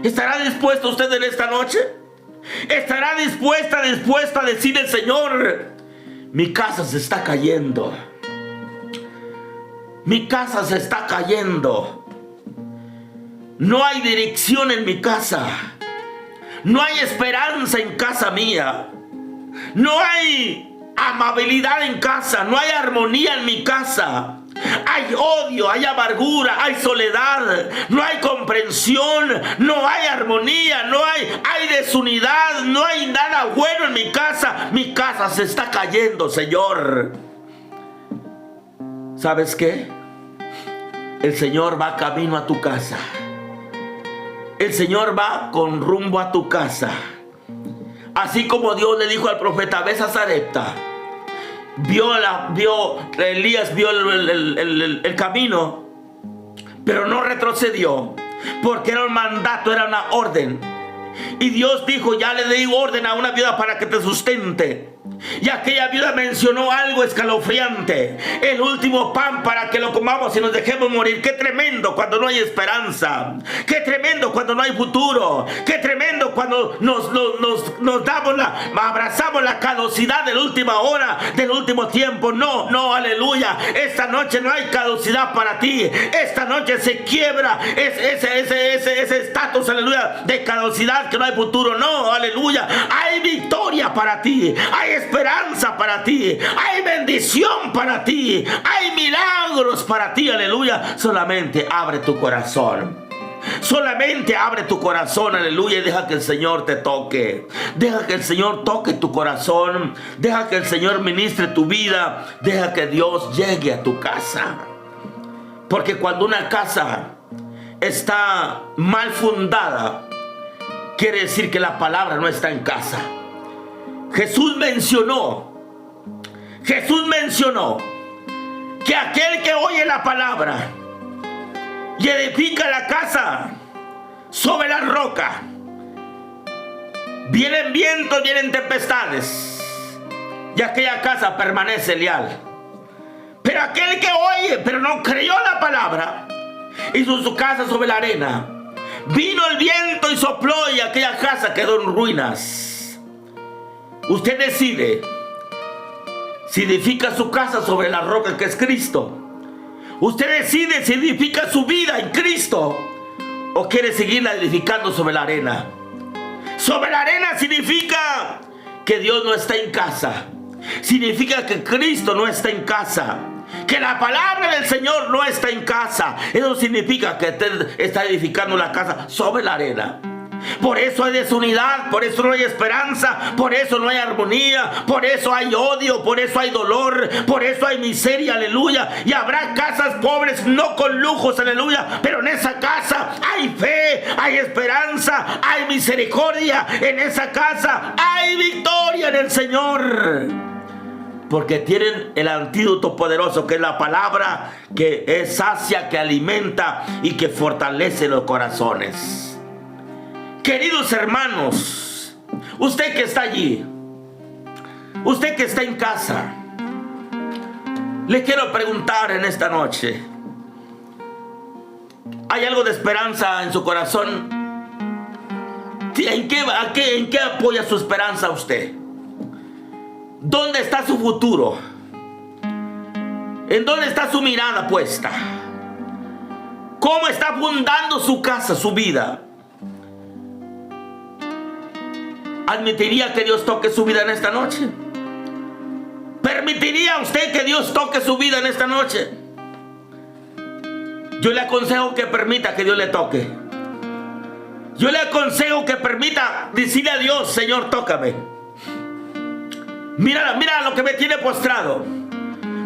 Speaker 3: ¿Estará dispuesto usted en esta noche? ¿Estará dispuesta a decirle al Señor: mi casa se está cayendo, mi casa se está cayendo? No hay dirección en mi casa. No hay esperanza en casa mía. No hay amabilidad en casa. No hay armonía en mi casa. Hay odio, hay amargura, hay soledad. No hay comprensión. No hay armonía. Hay desunidad. No hay nada bueno en mi casa. Mi casa se está cayendo, Señor. ¿Sabes qué? El Señor va camino a tu casa. El Señor va con rumbo a tu casa. Así como Dios le dijo al profeta: ve a Sarepta. Elías vio el camino, pero no retrocedió, porque era un mandato, era una orden. Y Dios dijo: ya le di orden a una viuda para que te sustente. Y aquella viuda mencionó algo escalofriante: el último pan para que lo comamos y nos dejemos morir. Qué tremendo cuando no hay esperanza. Qué tremendo cuando no hay futuro. Qué tremendo cuando nos abrazamos la caducidad de la última hora, del último tiempo. No, aleluya. Esta noche no hay caducidad para ti. Esta noche se quiebra ese estatus, aleluya, de caducidad, que no hay futuro. No, aleluya. Hay victoria para ti. Hay esperanza para ti, hay bendición para ti, hay milagros para ti, aleluya. Solamente abre tu corazón. Solamente abre tu corazón, aleluya, y deja que el Señor te toque. Deja que el Señor toque tu corazón. Deja que el Señor ministre tu vida. Deja que Dios llegue a tu casa. Porque cuando una casa está mal fundada, quiere decir que la palabra no está en casa. Jesús mencionó que aquel que oye la palabra y edifica la casa sobre la roca, vienen vientos, vienen tempestades, y aquella casa permanece leal. Pero aquel que oye pero no creyó la palabra, hizo su casa sobre la arena, vino el viento y sopló, y aquella casa quedó en ruinas. Usted decide si edifica su casa sobre la roca que es Cristo. Usted decide si edifica su vida en Cristo o quiere seguirla edificando sobre la arena. Sobre la arena significa que Dios no está en casa. Significa que Cristo no está en casa. Que la palabra del Señor no está en casa. Eso significa que usted está edificando la casa sobre la arena. Por eso hay desunidad, por eso no hay esperanza, por eso no hay armonía, por eso hay odio, por eso hay dolor, por eso hay miseria, aleluya. Y habrá casas pobres, no con lujos, aleluya, pero en esa casa hay fe, hay esperanza, hay misericordia. En esa casa hay victoria en el Señor, porque tienen el antídoto poderoso, que es la palabra, que es sacia, que alimenta y que fortalece los corazones. Queridos hermanos, usted que está allí, usted que está en casa, le quiero preguntar en esta noche: ¿hay algo de esperanza en su corazón? ¿En qué apoya su esperanza usted? ¿Dónde está su futuro? ¿En dónde está su mirada puesta? ¿Cómo está fundando su casa, su vida? ¿Admitiría que Dios toque su vida en esta noche? ¿Permitiría usted que Dios toque su vida en esta noche? Yo le aconsejo que permita que Dios le toque. Yo le aconsejo que permita decirle a Dios: Señor, tócame. Mira lo que me tiene postrado.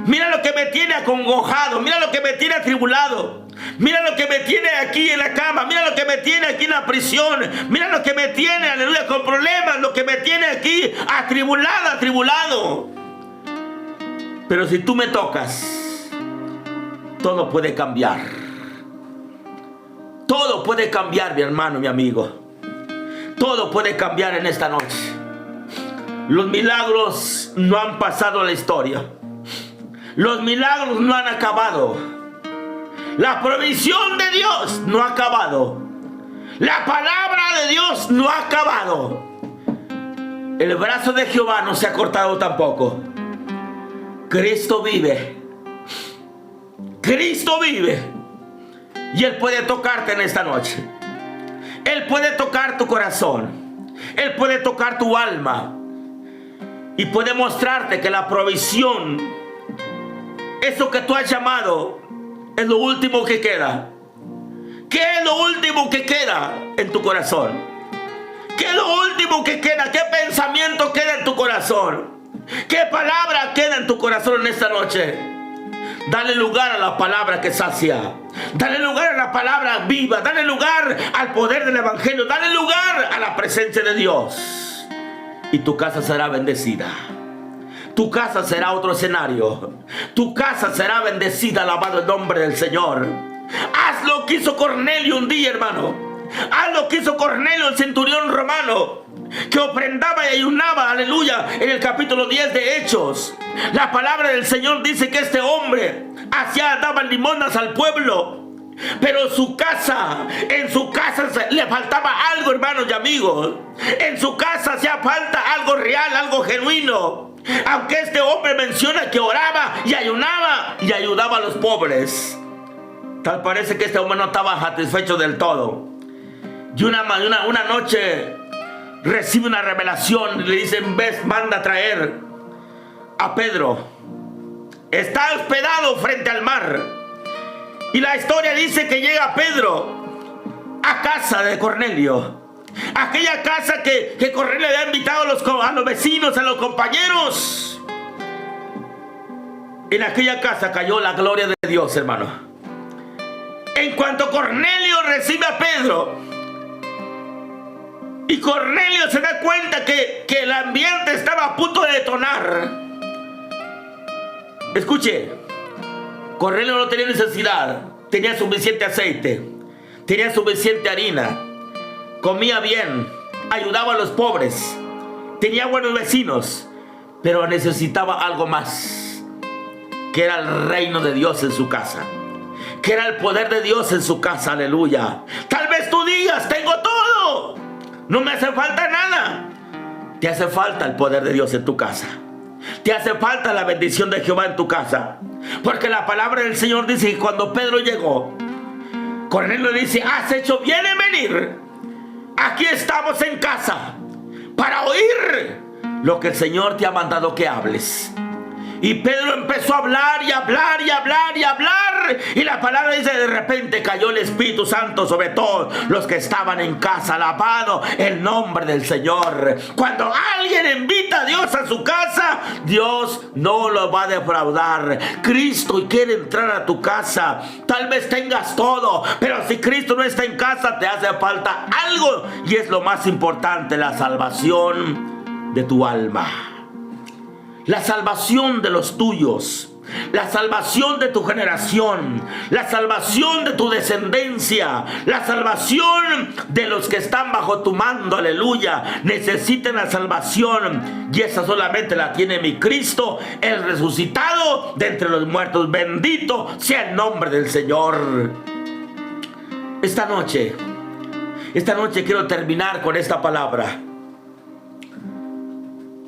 Speaker 3: Mira lo que me tiene acongojado. Mira lo que me tiene atribulado. Mira lo que me tiene aquí en la cama. Mira lo que me tiene aquí en la prisión. Mira lo que me tiene, aleluya, con problemas. Lo que me tiene aquí atribulado. Pero si tú me tocas, todo puede cambiar. Todo puede cambiar, mi hermano, mi amigo. Todo puede cambiar en esta noche. Los milagros no han pasado a la historia. Los milagros no han acabado. La provisión de Dios no ha acabado. La palabra de Dios no ha acabado. El brazo de Jehová no se ha cortado tampoco. Cristo vive. Cristo vive. Y Él puede tocarte en esta noche. Él puede tocar tu corazón. Él puede tocar tu alma. Y puede mostrarte que la provisión, eso que tú has llamado, es lo último que queda. ¿Qué es lo último que queda en tu corazón? ¿Qué es lo último que queda? ¿Qué pensamiento queda en tu corazón? ¿Qué palabra queda en tu corazón en esta noche? Dale lugar a la palabra que sacia. Dale lugar a la palabra viva. Dale lugar al poder del evangelio. Dale lugar a la presencia de Dios. Y tu casa será bendecida. Tu casa será otro escenario. Tu casa será bendecida, alabado el nombre del Señor. Haz lo que hizo Cornelio un día, hermano. Haz lo que hizo Cornelio, el centurión romano, que ofrendaba y ayunaba, aleluya, en el capítulo 10 de Hechos. La palabra del Señor dice que este hombre daba limosnas al pueblo. Pero en su casa le faltaba algo, hermanos y amigos. En su casa hacía falta algo real, algo genuino. Aunque este hombre menciona que oraba y ayunaba y ayudaba a los pobres, tal parece que este hombre no estaba satisfecho del todo. Y una noche recibe una revelación y le dicen: ves, manda a traer a Pedro. Está hospedado frente al mar. Y la historia dice que llega Pedro a casa de Cornelio. Aquella casa que Cornelio había invitado a los vecinos, a los compañeros. En aquella casa cayó la gloria de Dios, hermano. En cuanto Cornelio recibe a Pedro, y Cornelio se da cuenta que el ambiente estaba a punto de detonar. Escuche. Cornelio no tenía necesidad, tenía suficiente aceite, tenía suficiente harina, comía bien, ayudaba a los pobres, tenía buenos vecinos, pero necesitaba algo más, que era el reino de Dios en su casa, que era el poder de Dios en su casa, aleluya. Tal vez tú digas: tengo todo, no me hace falta nada. Te hace falta el poder de Dios en tu casa. Te hace falta la bendición de Jehová en tu casa. Porque la palabra del Señor dice que cuando Pedro llegó, Cornelio le dice: has hecho bien en venir. Aquí estamos en casa para oír lo que el Señor te ha mandado que hables. Y Pedro empezó a hablar y hablar y hablar y hablar. Y la palabra dice: de repente cayó el Espíritu Santo sobre todos los que estaban en casa. Alabado el nombre del Señor. Cuando alguien invita a Dios a su casa, Dios no lo va a defraudar. Cristo quiere entrar a tu casa. Tal vez tengas todo, pero si Cristo no está en casa, te hace falta algo. Y es lo más importante: la salvación de tu alma. La salvación de los tuyos, la salvación de tu generación, la salvación de tu descendencia, la salvación de los que están bajo tu mando, aleluya. Necesitan la salvación, y esa solamente la tiene mi Cristo, el resucitado de entre los muertos. Bendito sea el nombre del Señor. Esta noche quiero terminar con esta palabra.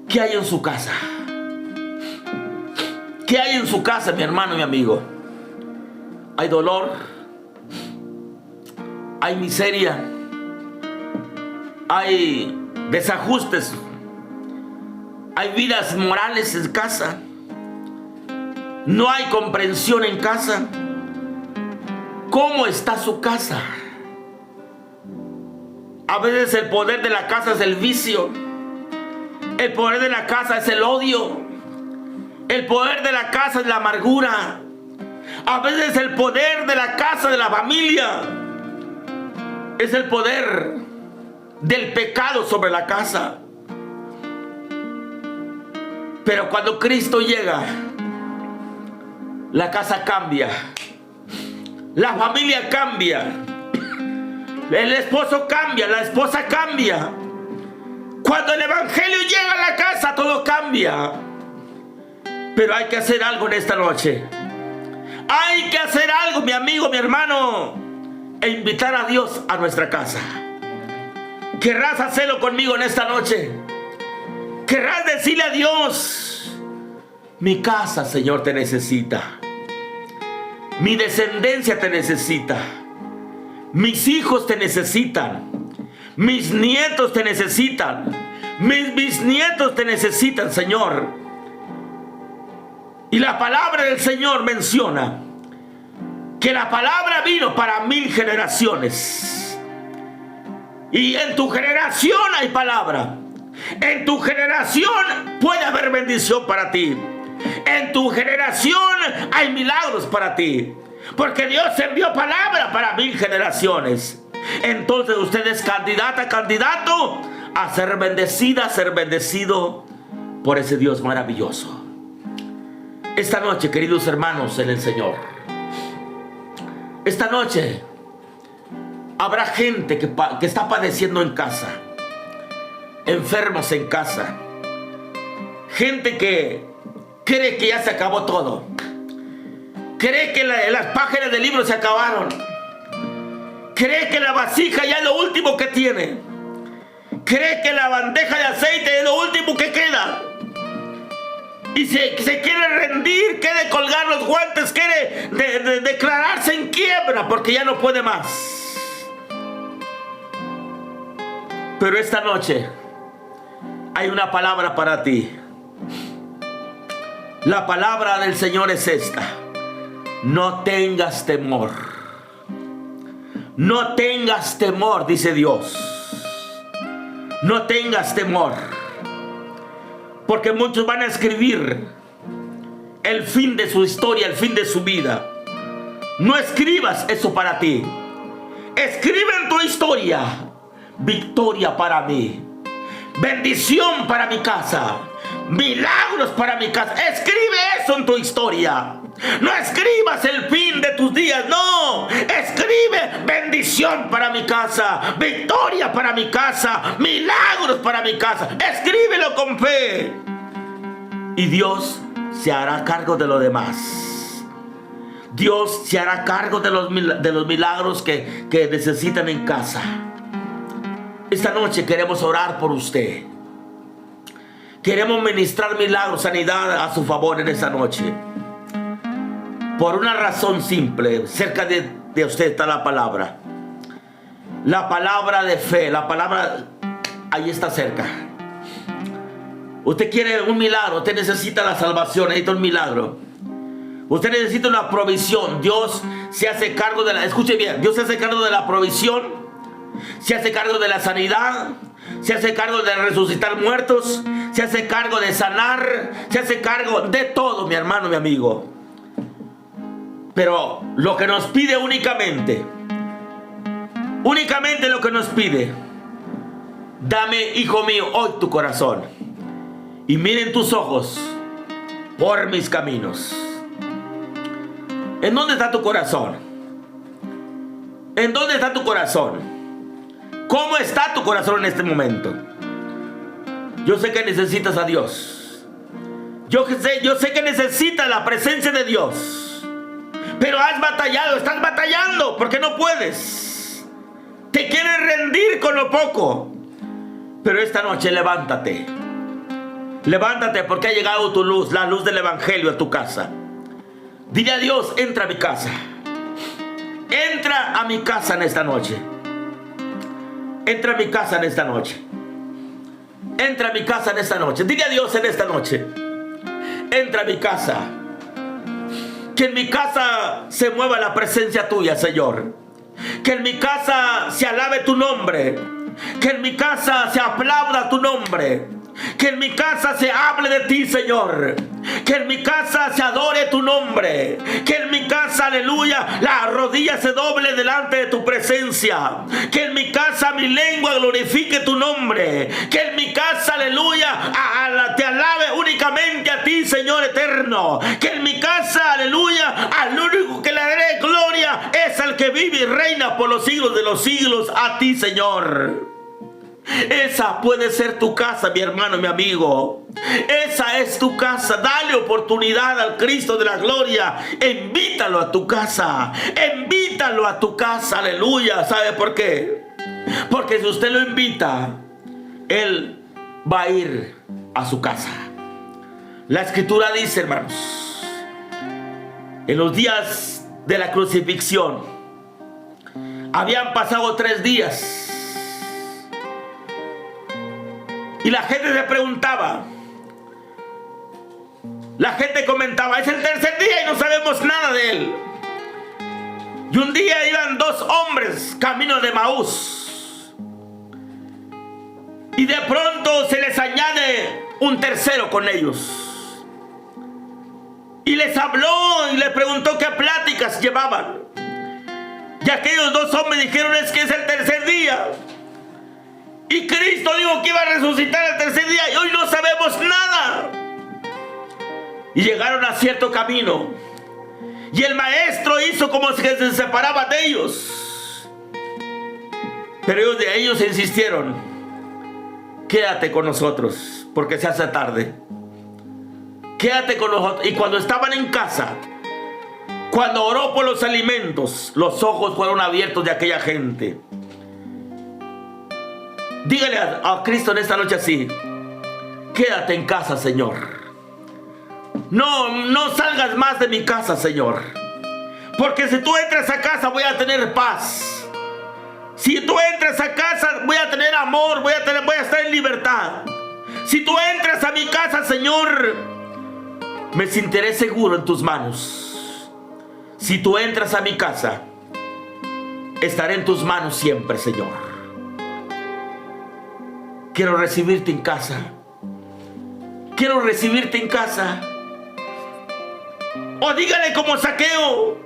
Speaker 3: ¿Qué hay en su casa? ¿Qué hay en su casa, mi hermano, mi amigo? Hay dolor, hay miseria, hay desajustes, hay vidas morales en casa, no hay comprensión en casa. ¿Cómo está su casa? A veces el poder de la casa es el vicio. El poder de la casa es el odio. El poder de la casa es la amargura. A veces el poder de la casa, de la familia, es el poder del pecado sobre la casa. Pero cuando Cristo llega, la casa cambia, la familia cambia, el esposo cambia, la esposa cambia. Cuando el evangelio llega a la casa, todo cambia. Pero hay que hacer algo en esta noche. Hay que hacer algo, mi amigo, mi hermano, e invitar a Dios a nuestra casa. ¿Querrás hacerlo conmigo en esta noche? ¿Querrás decirle a Dios: mi casa, Señor, te necesita? Mi descendencia te necesita. Mis hijos te necesitan. Mis nietos te necesitan. Mis bisnietos te necesitan, Señor. Y la palabra del Señor menciona que la palabra vino para 1000 generaciones. Y en tu generación hay palabra. En tu generación puede haber bendición para ti. En tu generación hay milagros para ti. Porque Dios envió palabra para 1000 generaciones. Entonces usted es candidata, candidato a ser bendecida, a ser bendecido por ese Dios maravilloso. Esta noche, queridos hermanos en el Señor, esta noche habrá gente que está padeciendo en casa, enfermos en casa, gente que cree que ya se acabó todo, cree que las páginas del libro se acabaron, cree que la vasija ya es lo último que tiene, cree que la bandeja de aceite es lo último que queda. Y se quiere rendir, quiere colgar los guantes, quiere declararse en quiebra porque ya no puede más. Pero esta noche hay una palabra para ti. La palabra del Señor es esta: no tengas temor. No tengas temor, dice Dios. No tengas temor. Porque muchos van a escribir el fin de su historia, el fin de su vida. No escribas eso para ti. Escribe en tu historia: victoria para mí, bendición para mi casa, milagros para mi casa. Escribe eso en tu historia. No escribas el fin de tus días, no. Escribe: bendición para mi casa, victoria para mi casa, milagros para mi casa. Escríbelo con fe. Y Dios se hará cargo de lo demás. Dios se hará cargo de los milagros que necesitan en casa. Esta noche queremos orar por usted. Queremos ministrar milagros, sanidad a su favor en esta noche. Por una razón simple: cerca de usted está la palabra. La palabra de fe, la palabra ahí está cerca. Usted quiere un milagro, usted necesita la salvación, necesita un milagro. Usted necesita una provisión. Dios se hace cargo de la... Escuche bien, Dios se hace cargo de la provisión, se hace cargo de la sanidad, se hace cargo de resucitar muertos, se hace cargo de sanar, se hace cargo de todo, mi hermano, mi amigo. Pero lo que nos pide únicamente lo que nos pide: dame, hijo mío, hoy tu corazón, y miren tus ojos por mis caminos. ¿En dónde está tu corazón? ¿En dónde está tu corazón? ¿Cómo está tu corazón en este momento? Yo sé que necesitas a Dios. Yo sé que necesitas la presencia de Dios. Pero has batallado, estás batallando porque no puedes. Te quieres rendir con lo poco. Pero esta noche levántate. Levántate, porque ha llegado tu luz, la luz del evangelio a tu casa. Dile a Dios: entra a mi casa. Entra a mi casa en esta noche. Entra a mi casa en esta noche. Entra a mi casa en esta noche. Dile a Dios en esta noche: entra a mi casa. Que en mi casa se mueva la presencia tuya, Señor. Que en mi casa se alabe tu nombre. Que en mi casa se aplauda tu nombre. Que en mi casa se hable de ti, Señor. Que en mi casa se adore tu nombre. Que en mi casa, aleluya, la rodilla se doble delante de tu presencia. Que en mi casa mi lengua glorifique tu nombre. Que en mi casa, aleluya, te alabe únicamente a ti, Señor eterno. Que en mi casa, aleluya, al único que le daré gloria es al que vive y reina por los siglos de los siglos, a ti, Señor. Esa puede ser tu casa, mi hermano, mi amigo. Esa es tu casa. Dale oportunidad al Cristo de la gloria. Invítalo a tu casa. Invítalo a tu casa, aleluya. ¿Sabe por qué? Porque si usted lo invita, Él va a ir a su casa. La Escritura dice, hermanos, en los días de la crucifixión habían pasado 3 días. Y la gente se preguntaba, la gente comentaba, es el 3er día y no sabemos nada de él. Y un día iban 2 hombres camino de Maús. Y de pronto se les añade un tercero con ellos. Y les habló y les preguntó qué pláticas llevaban. Y aquellos 2 hombres dijeron, es que es el 3er día. Y Cristo dijo que iba a resucitar el 3er día y hoy no sabemos nada. Y llegaron a cierto camino. Y el maestro hizo como que se separaba de ellos. Pero ellos insistieron, quédate con nosotros porque se hace tarde. Quédate con nosotros. Y cuando estaban en casa, cuando oró por los alimentos, los ojos fueron abiertos de aquella gente. Dígale a Cristo en esta noche así: quédate en casa, Señor. No salgas más de mi casa, Señor. Porque si tú entras a casa voy a tener paz. Si tú entras a casa voy a tener amor, voy a estar en libertad. Si tú entras a mi casa, Señor, me sentiré seguro en tus manos. Si tú entras a mi casa, estaré en tus manos siempre, Señor. Quiero recibirte en casa. Quiero recibirte en casa. O dígale como Zaqueo.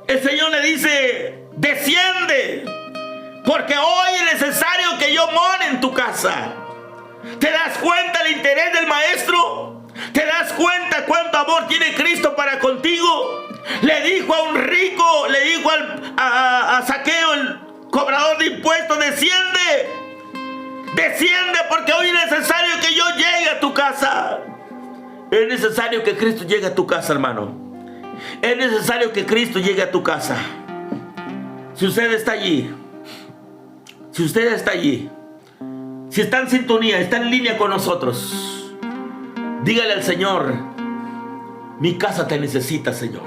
Speaker 3: El Señor le dice, desciende, porque hoy es necesario que yo more en tu casa. ¿Te das cuenta del interés del maestro? ¿Te das cuenta cuánto amor tiene Cristo para contigo? Le dijo a un rico, le dijo a Zaqueo, el cobrador de impuestos, desciende. Desciende porque hoy es necesario que yo llegue a tu casa. Es necesario que Cristo llegue a tu casa, hermano. Es necesario que Cristo llegue a tu casa. Si usted está allí, si usted está allí, si está en sintonía, está en línea con nosotros, dígale al Señor, mi casa te necesita, Señor.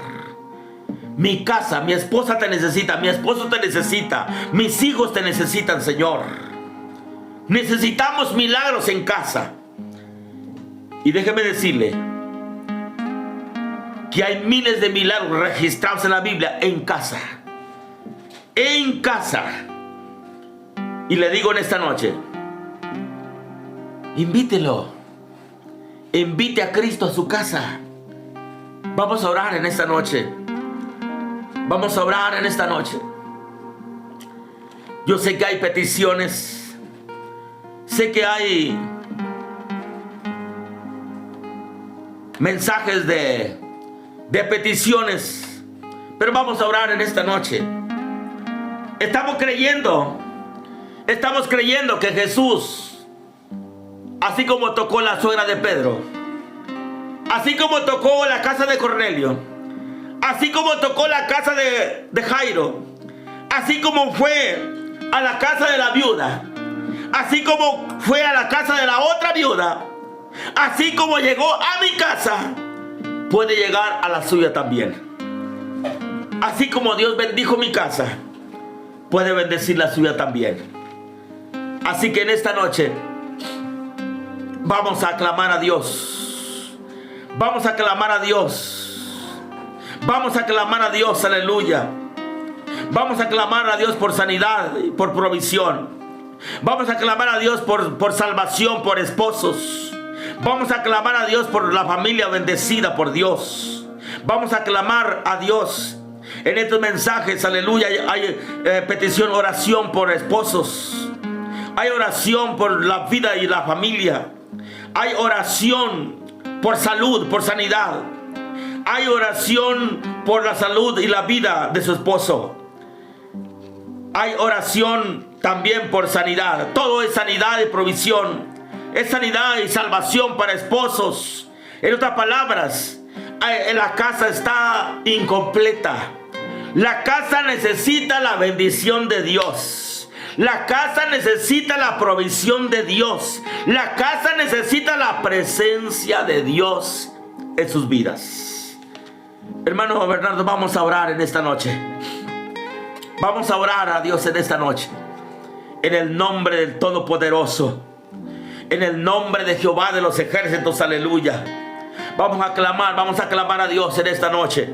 Speaker 3: Mi casa, mi esposa te necesita, mi esposo te necesita, mis hijos te necesitan, Señor. Necesitamos milagros en casa. Y déjeme decirle que hay miles de milagros registrados en la Biblia en casa. En casa. Y le digo en esta noche, invítelo. Invite a Cristo a su casa. Vamos a orar en esta noche. Vamos a orar en esta noche. Yo sé que hay peticiones. Sé que hay mensajes de peticiones, pero vamos a orar en esta noche. Estamos creyendo que Jesús, así como tocó la suegra de Pedro, así como tocó la casa de Cornelio, así como tocó la casa de Jairo, así como fue a la casa de la viuda, así como fue a la casa de la otra viuda, así como llegó a mi casa, puede llegar a la suya también. Así como Dios bendijo mi casa, puede bendecir la suya también. Así que en esta noche vamos a clamar a Dios. Vamos a clamar a Dios. Vamos a clamar a Dios, aleluya. Vamos a clamar a Dios por sanidad y por provisión. Vamos a clamar a Dios por salvación, por esposos. Vamos a clamar a Dios por la familia bendecida por Dios. Vamos a clamar a Dios. En estos mensajes, aleluya, hay petición, oración por esposos. Hay oración por la vida y la familia. Hay oración por salud, por sanidad. Hay oración por la salud y la vida de su esposo. Hay oración también por sanidad. Todo es sanidad y provisión. Es sanidad y salvación para esposos. En otras palabras, la casa está incompleta. La casa necesita la bendición de Dios. La casa necesita la provisión de Dios. La casa necesita la presencia de Dios en sus vidas. Hermano Bernardo, vamos a orar en esta noche. Vamos a orar a Dios en esta noche. En el nombre del Todopoderoso. En el nombre de Jehová de los ejércitos, aleluya. Vamos a clamar a Dios en esta noche.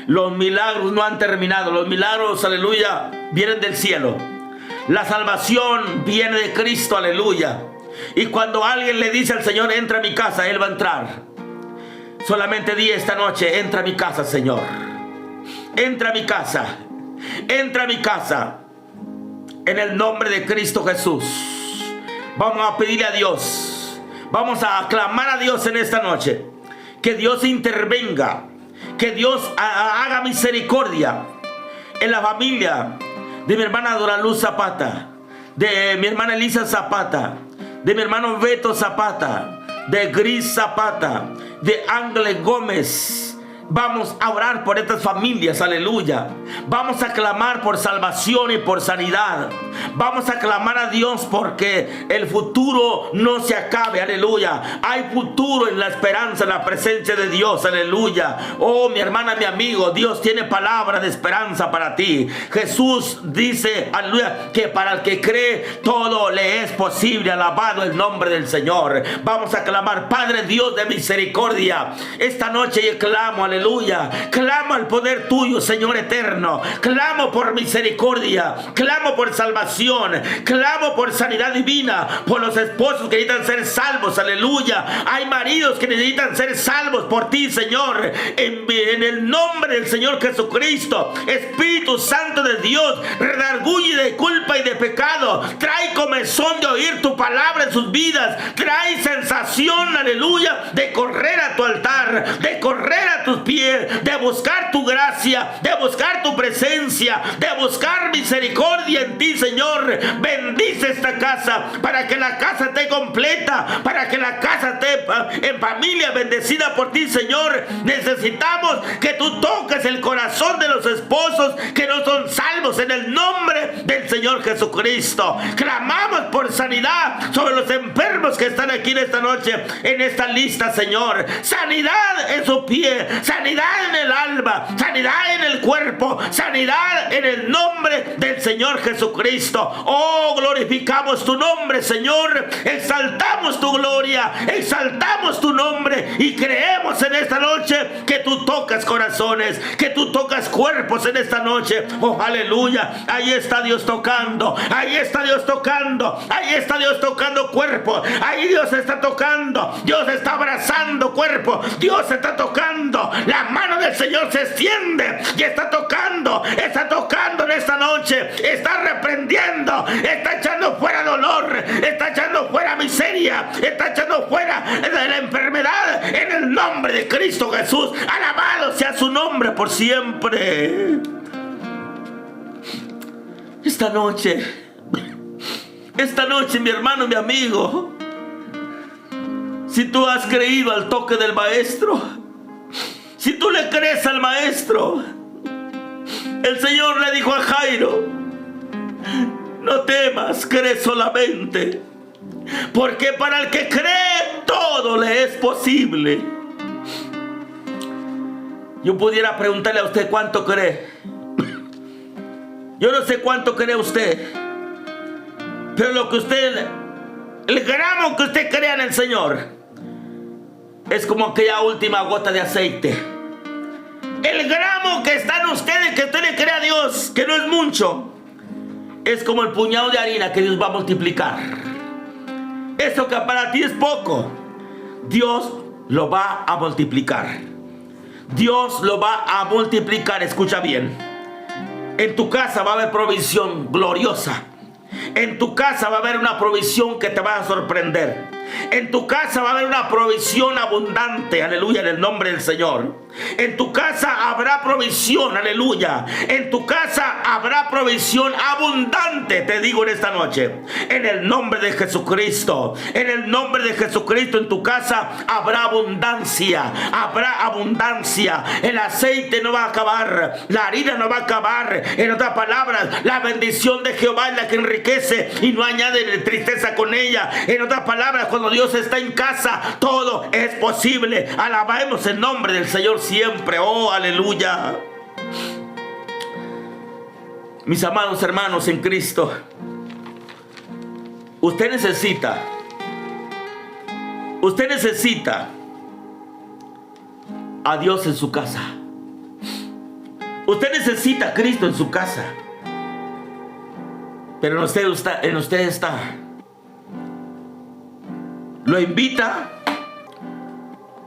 Speaker 3: Los milagros no han terminado. Los milagros, aleluya, vienen del cielo. La salvación viene de Cristo, aleluya. Y cuando alguien le dice al Señor, entra a mi casa, Él va a entrar. Solamente di esta noche, entra a mi casa, Señor. Entra a mi casa. Entra a mi casa. En el nombre de Cristo Jesús. Vamos a pedirle a Dios. Vamos a clamar a Dios en esta noche. Que Dios intervenga. Que Dios haga misericordia en la familia de mi hermana Doraluz Zapata, de mi hermana Elisa Zapata, de mi hermano Beto Zapata, de Gris Zapata, de Ángel Gómez. Vamos a orar por estas familias, aleluya. Vamos a clamar por salvación y por sanidad. Vamos a clamar a Dios porque el futuro no se acabe, aleluya. Hay futuro en la esperanza, en la presencia de Dios, aleluya. Oh, mi hermana, mi amigo, Dios tiene palabra de esperanza para ti. Jesús dice, aleluya, que para el que cree todo le es posible. Alabado el nombre del Señor. Vamos a clamar, Padre Dios de misericordia. Esta noche yo clamo, aleluya. Clamo al poder tuyo, Señor eterno. Clamo por misericordia. Clamo por salvación. Clamo por sanidad divina. Por los esposos que necesitan ser salvos. Aleluya. Hay maridos que necesitan ser salvos por ti, Señor. En el nombre del Señor Jesucristo. Espíritu Santo de Dios, redarguye de culpa y de pecado. Trae comezón de oír tu palabra en sus vidas. Trae sensación, aleluya, de correr a tu altar, de correr a tus pies, de buscar tu gracia, de buscar tu presencia, de buscar misericordia en ti, Señor. Bendice esta casa para que la casa esté completa, para que la casa esté en familia bendecida por ti, Señor. Necesitamos que tú toques el corazón de los esposos que no son salvos en el nombre del Señor Jesucristo. Clamamos por sanidad sobre los enfermos que están aquí en esta noche, en esta lista, Señor. Sanidad en su pie, sanidad en el alma, sanidad en el cuerpo, sanidad en el nombre del Señor Jesucristo. Oh, glorificamos tu nombre, Señor. Exaltamos tu gloria, exaltamos tu nombre y creemos en esta noche que tú tocas corazones, que tú tocas cuerpos en esta noche. Oh, aleluya. Ahí está Dios tocando, ahí está Dios tocando, ahí está Dios tocando cuerpo, ahí Dios está tocando, Dios está abrazando cuerpo, Dios está tocando. La mano del Señor se extiende y está tocando en esta noche, está reprendiendo, está echando fuera dolor, está echando fuera miseria, está echando fuera de la enfermedad en el nombre de Cristo Jesús. Alabado sea su nombre por siempre. Esta noche, mi hermano, mi amigo, si tú has creído al toque del Maestro, si tú le crees al Maestro, el Señor le dijo a Jairo: no temas, cree solamente, porque para el que cree todo le es posible. Yo pudiera preguntarle a usted cuánto cree. Yo no sé cuánto cree usted, pero lo que usted, el gramo que usted crea en el Señor, es como aquella última gota de aceite. El gramo que está en ustedes, que usted le cree a Dios, que no es mucho, es como el puñado de harina que Dios va a multiplicar. Eso que para ti es poco, Dios lo va a multiplicar. Dios lo va a multiplicar. Escucha bien. En tu casa va a haber provisión gloriosa. En tu casa va a haber una provisión que te va a sorprender. En tu casa va a haber una provisión abundante, aleluya, en el nombre del Señor. En tu casa habrá provisión, aleluya. En tu casa habrá provisión abundante, te digo en esta noche. En el nombre de Jesucristo, en el nombre de Jesucristo, en tu casa habrá abundancia, habrá abundancia. El aceite no va a acabar, la harina no va a acabar. En otras palabras, la bendición de Jehová es la que enriquece y no añade tristeza con ella. En otras palabras, cuando Dios está en casa, todo es posible. Alabemos el nombre del Señor siempre. Oh, aleluya. Mis amados hermanos en Cristo, usted necesita a Dios en su casa. Usted necesita a Cristo en su casa. Pero en usted está. ¿Lo invita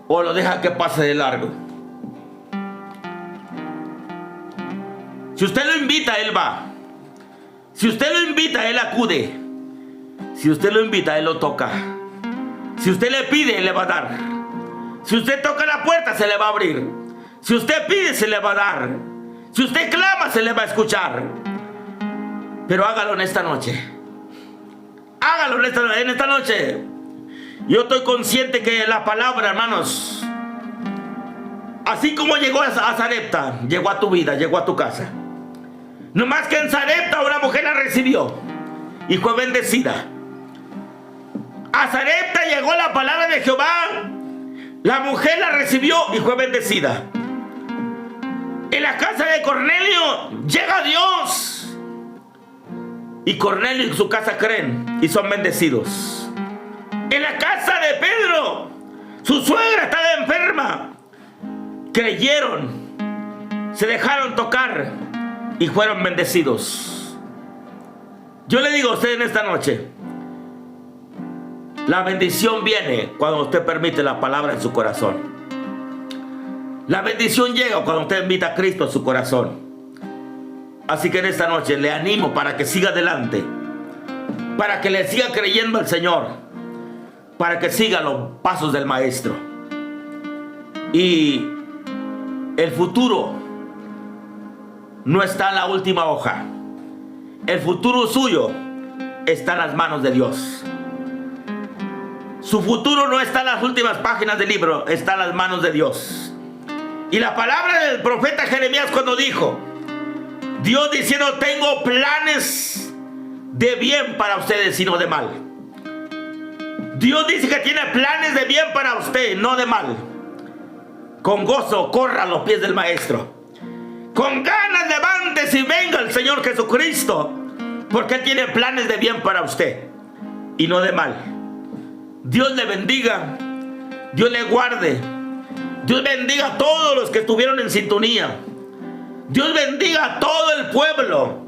Speaker 3: o lo deja que pase de largo? Si usted lo invita, Él va. Si usted lo invita, Él acude. Si usted lo invita, Él lo toca. Si usted le pide, Él le va a dar. Si usted toca la puerta, se le va a abrir. Si usted pide, se le va a dar. Si usted clama, se le va a escuchar. Pero hágalo en esta noche. Hágalo en esta noche. Yo estoy consciente que la palabra, hermanos, así como llegó a Sarepta, llegó a tu vida, llegó a tu casa. No más que en Sarepta una mujer la recibió y fue bendecida. A Sarepta llegó la palabra de Jehová, la mujer la recibió y fue bendecida. En la casa de Cornelio llega Dios y Cornelio y su casa creen y son bendecidos. En la casa de Pedro, su suegra estaba enferma. Creyeron, se dejaron tocar y fueron bendecidos. Yo le digo a usted en esta noche, la bendición viene cuando usted permite la palabra en su corazón. La bendición llega cuando usted invita a Cristo a su corazón. Así que en esta noche le animo para que siga adelante, para que le siga creyendo al Señor, para que siga los pasos del Maestro. Y el futuro no está en la última hoja. El futuro suyo está en las manos de Dios. Su futuro no está en las últimas páginas del libro, está en las manos de Dios. Y la palabra del profeta Jeremías cuando dijo, Dios diciendo, tengo planes de bien para ustedes y no de mal. Dios dice que tiene planes de bien para usted, no de mal. Con gozo corra a los pies del Maestro. Con ganas levántese y venga el Señor Jesucristo, porque Él tiene planes de bien para usted y no de mal. Dios le bendiga, Dios le guarde, Dios bendiga a todos los que estuvieron en sintonía. Dios bendiga a todo el pueblo,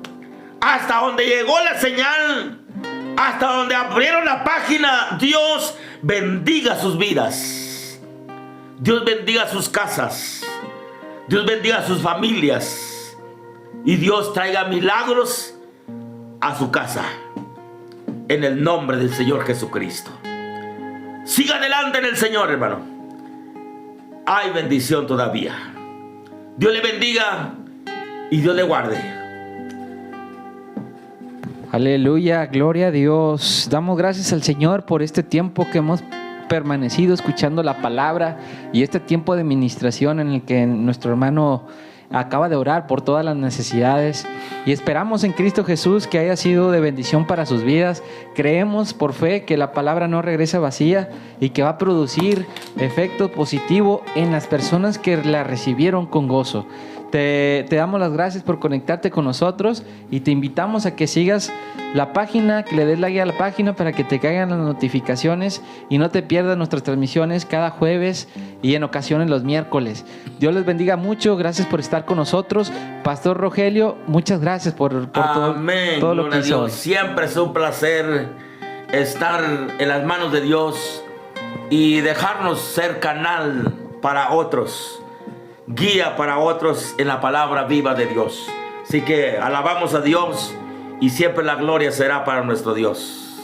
Speaker 3: hasta donde llegó la señal, hasta donde abrieron la página. Dios bendiga sus vidas, Dios bendiga sus casas, Dios bendiga sus familias y Dios traiga milagros a su casa en el nombre del Señor Jesucristo. Siga adelante en el Señor, hermano. Hay bendición todavía. Dios le bendiga y Dios le guarde.
Speaker 2: Aleluya, gloria a Dios. Damos gracias al Señor por este tiempo que hemos permanecido escuchando la palabra y este tiempo de ministración en el que nuestro hermano acaba de orar por todas las necesidades, y esperamos en Cristo Jesús que haya sido de bendición para sus vidas. Creemos por fe que la palabra no regresa vacía y que va a producir efecto positivo en las personas que la recibieron con gozo. Te damos las gracias por conectarte con nosotros y te invitamos a que sigas la página, que le des like a la página para que te caigan las notificaciones y no te pierdas nuestras transmisiones cada jueves y en ocasiones los miércoles. Dios les bendiga mucho, gracias por estar con nosotros. Pastor Rogelio, muchas gracias por
Speaker 3: Amén.
Speaker 2: todo lo
Speaker 3: Gloria
Speaker 2: que
Speaker 3: a
Speaker 2: hizo.
Speaker 3: Dios. Siempre es un placer estar en las manos de Dios y dejarnos ser canal para otros, guía para otros en la palabra viva de Dios. Así que alabamos a Dios y siempre la gloria será para nuestro Dios.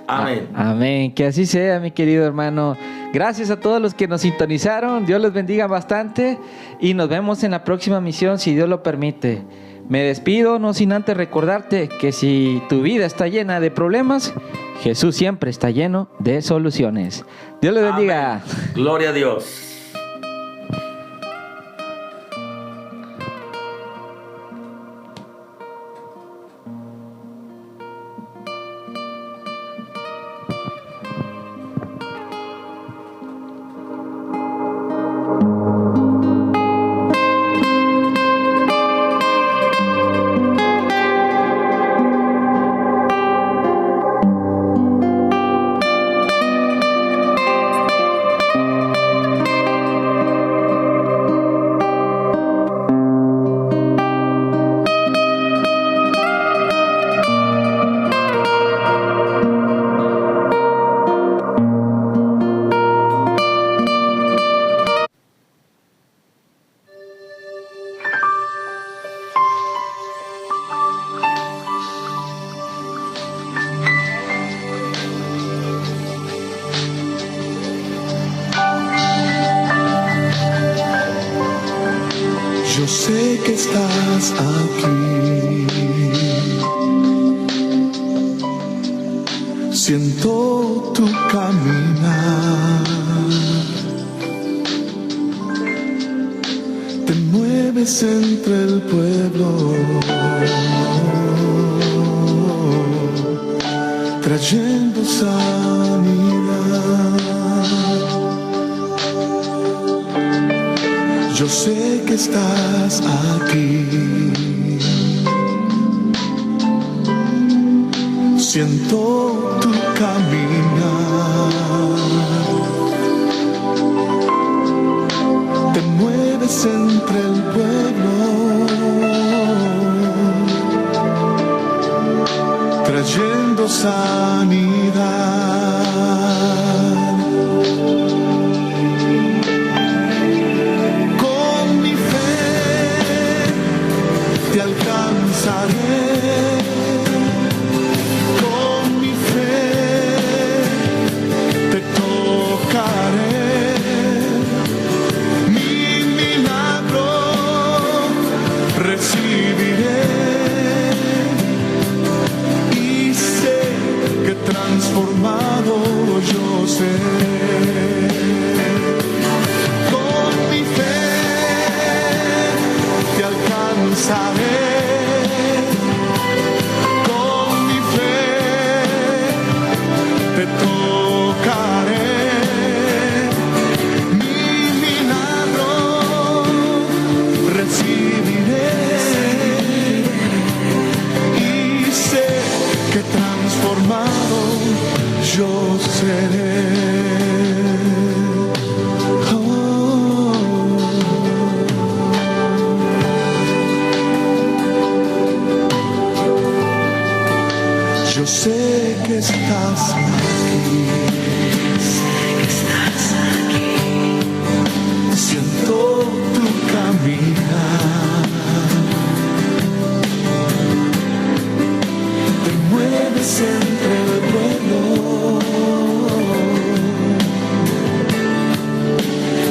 Speaker 3: Amén.
Speaker 2: Amén, que así sea, mi querido hermano. Gracias a todos los que nos sintonizaron. Dios les bendiga bastante y nos vemos en la próxima misión si Dios lo permite. Me despido, no sin antes recordarte que si tu vida está llena de problemas, Jesús siempre está lleno de soluciones. Dios les bendiga.
Speaker 3: Amén. Gloria a Dios.
Speaker 1: Yo sé que estás aquí. Siento tu caminar. Te mueves entre el pueblo, trayendo sanidad. Yo sé que estás aquí. Siento tu caminar. Te mueves entre el pueblo, trayendo sanidad. Con mi fe te tocaré, mi milagro recibiré y sé que transformado yo seré. Con mi fe te alcanzaré. Te tocaré, mi milagro recibiré y sé que transformado yo seré. Yo sé que estás aquí. Siento tu caminar. Te mueves entre el pueblo,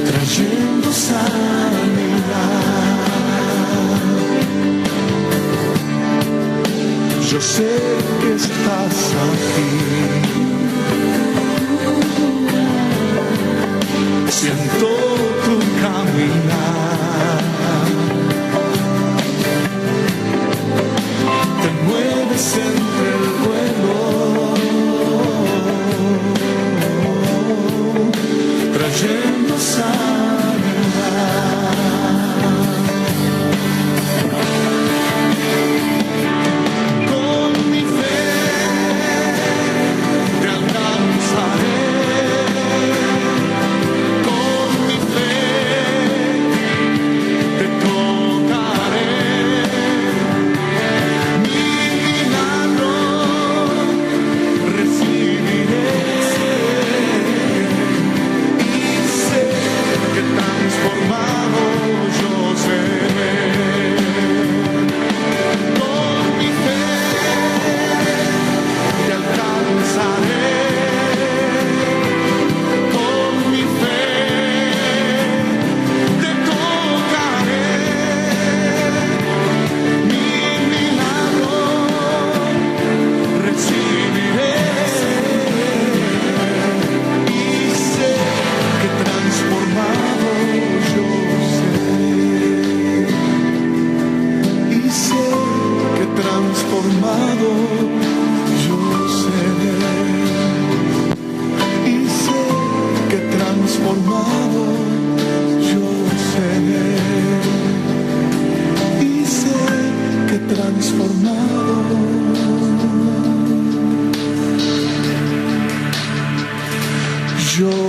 Speaker 1: trayendo sanidad. Yo sé que estás aquí. Siento tu caminar. Te mueves entre el pueblo, trayendo sanidad.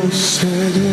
Speaker 1: yo seré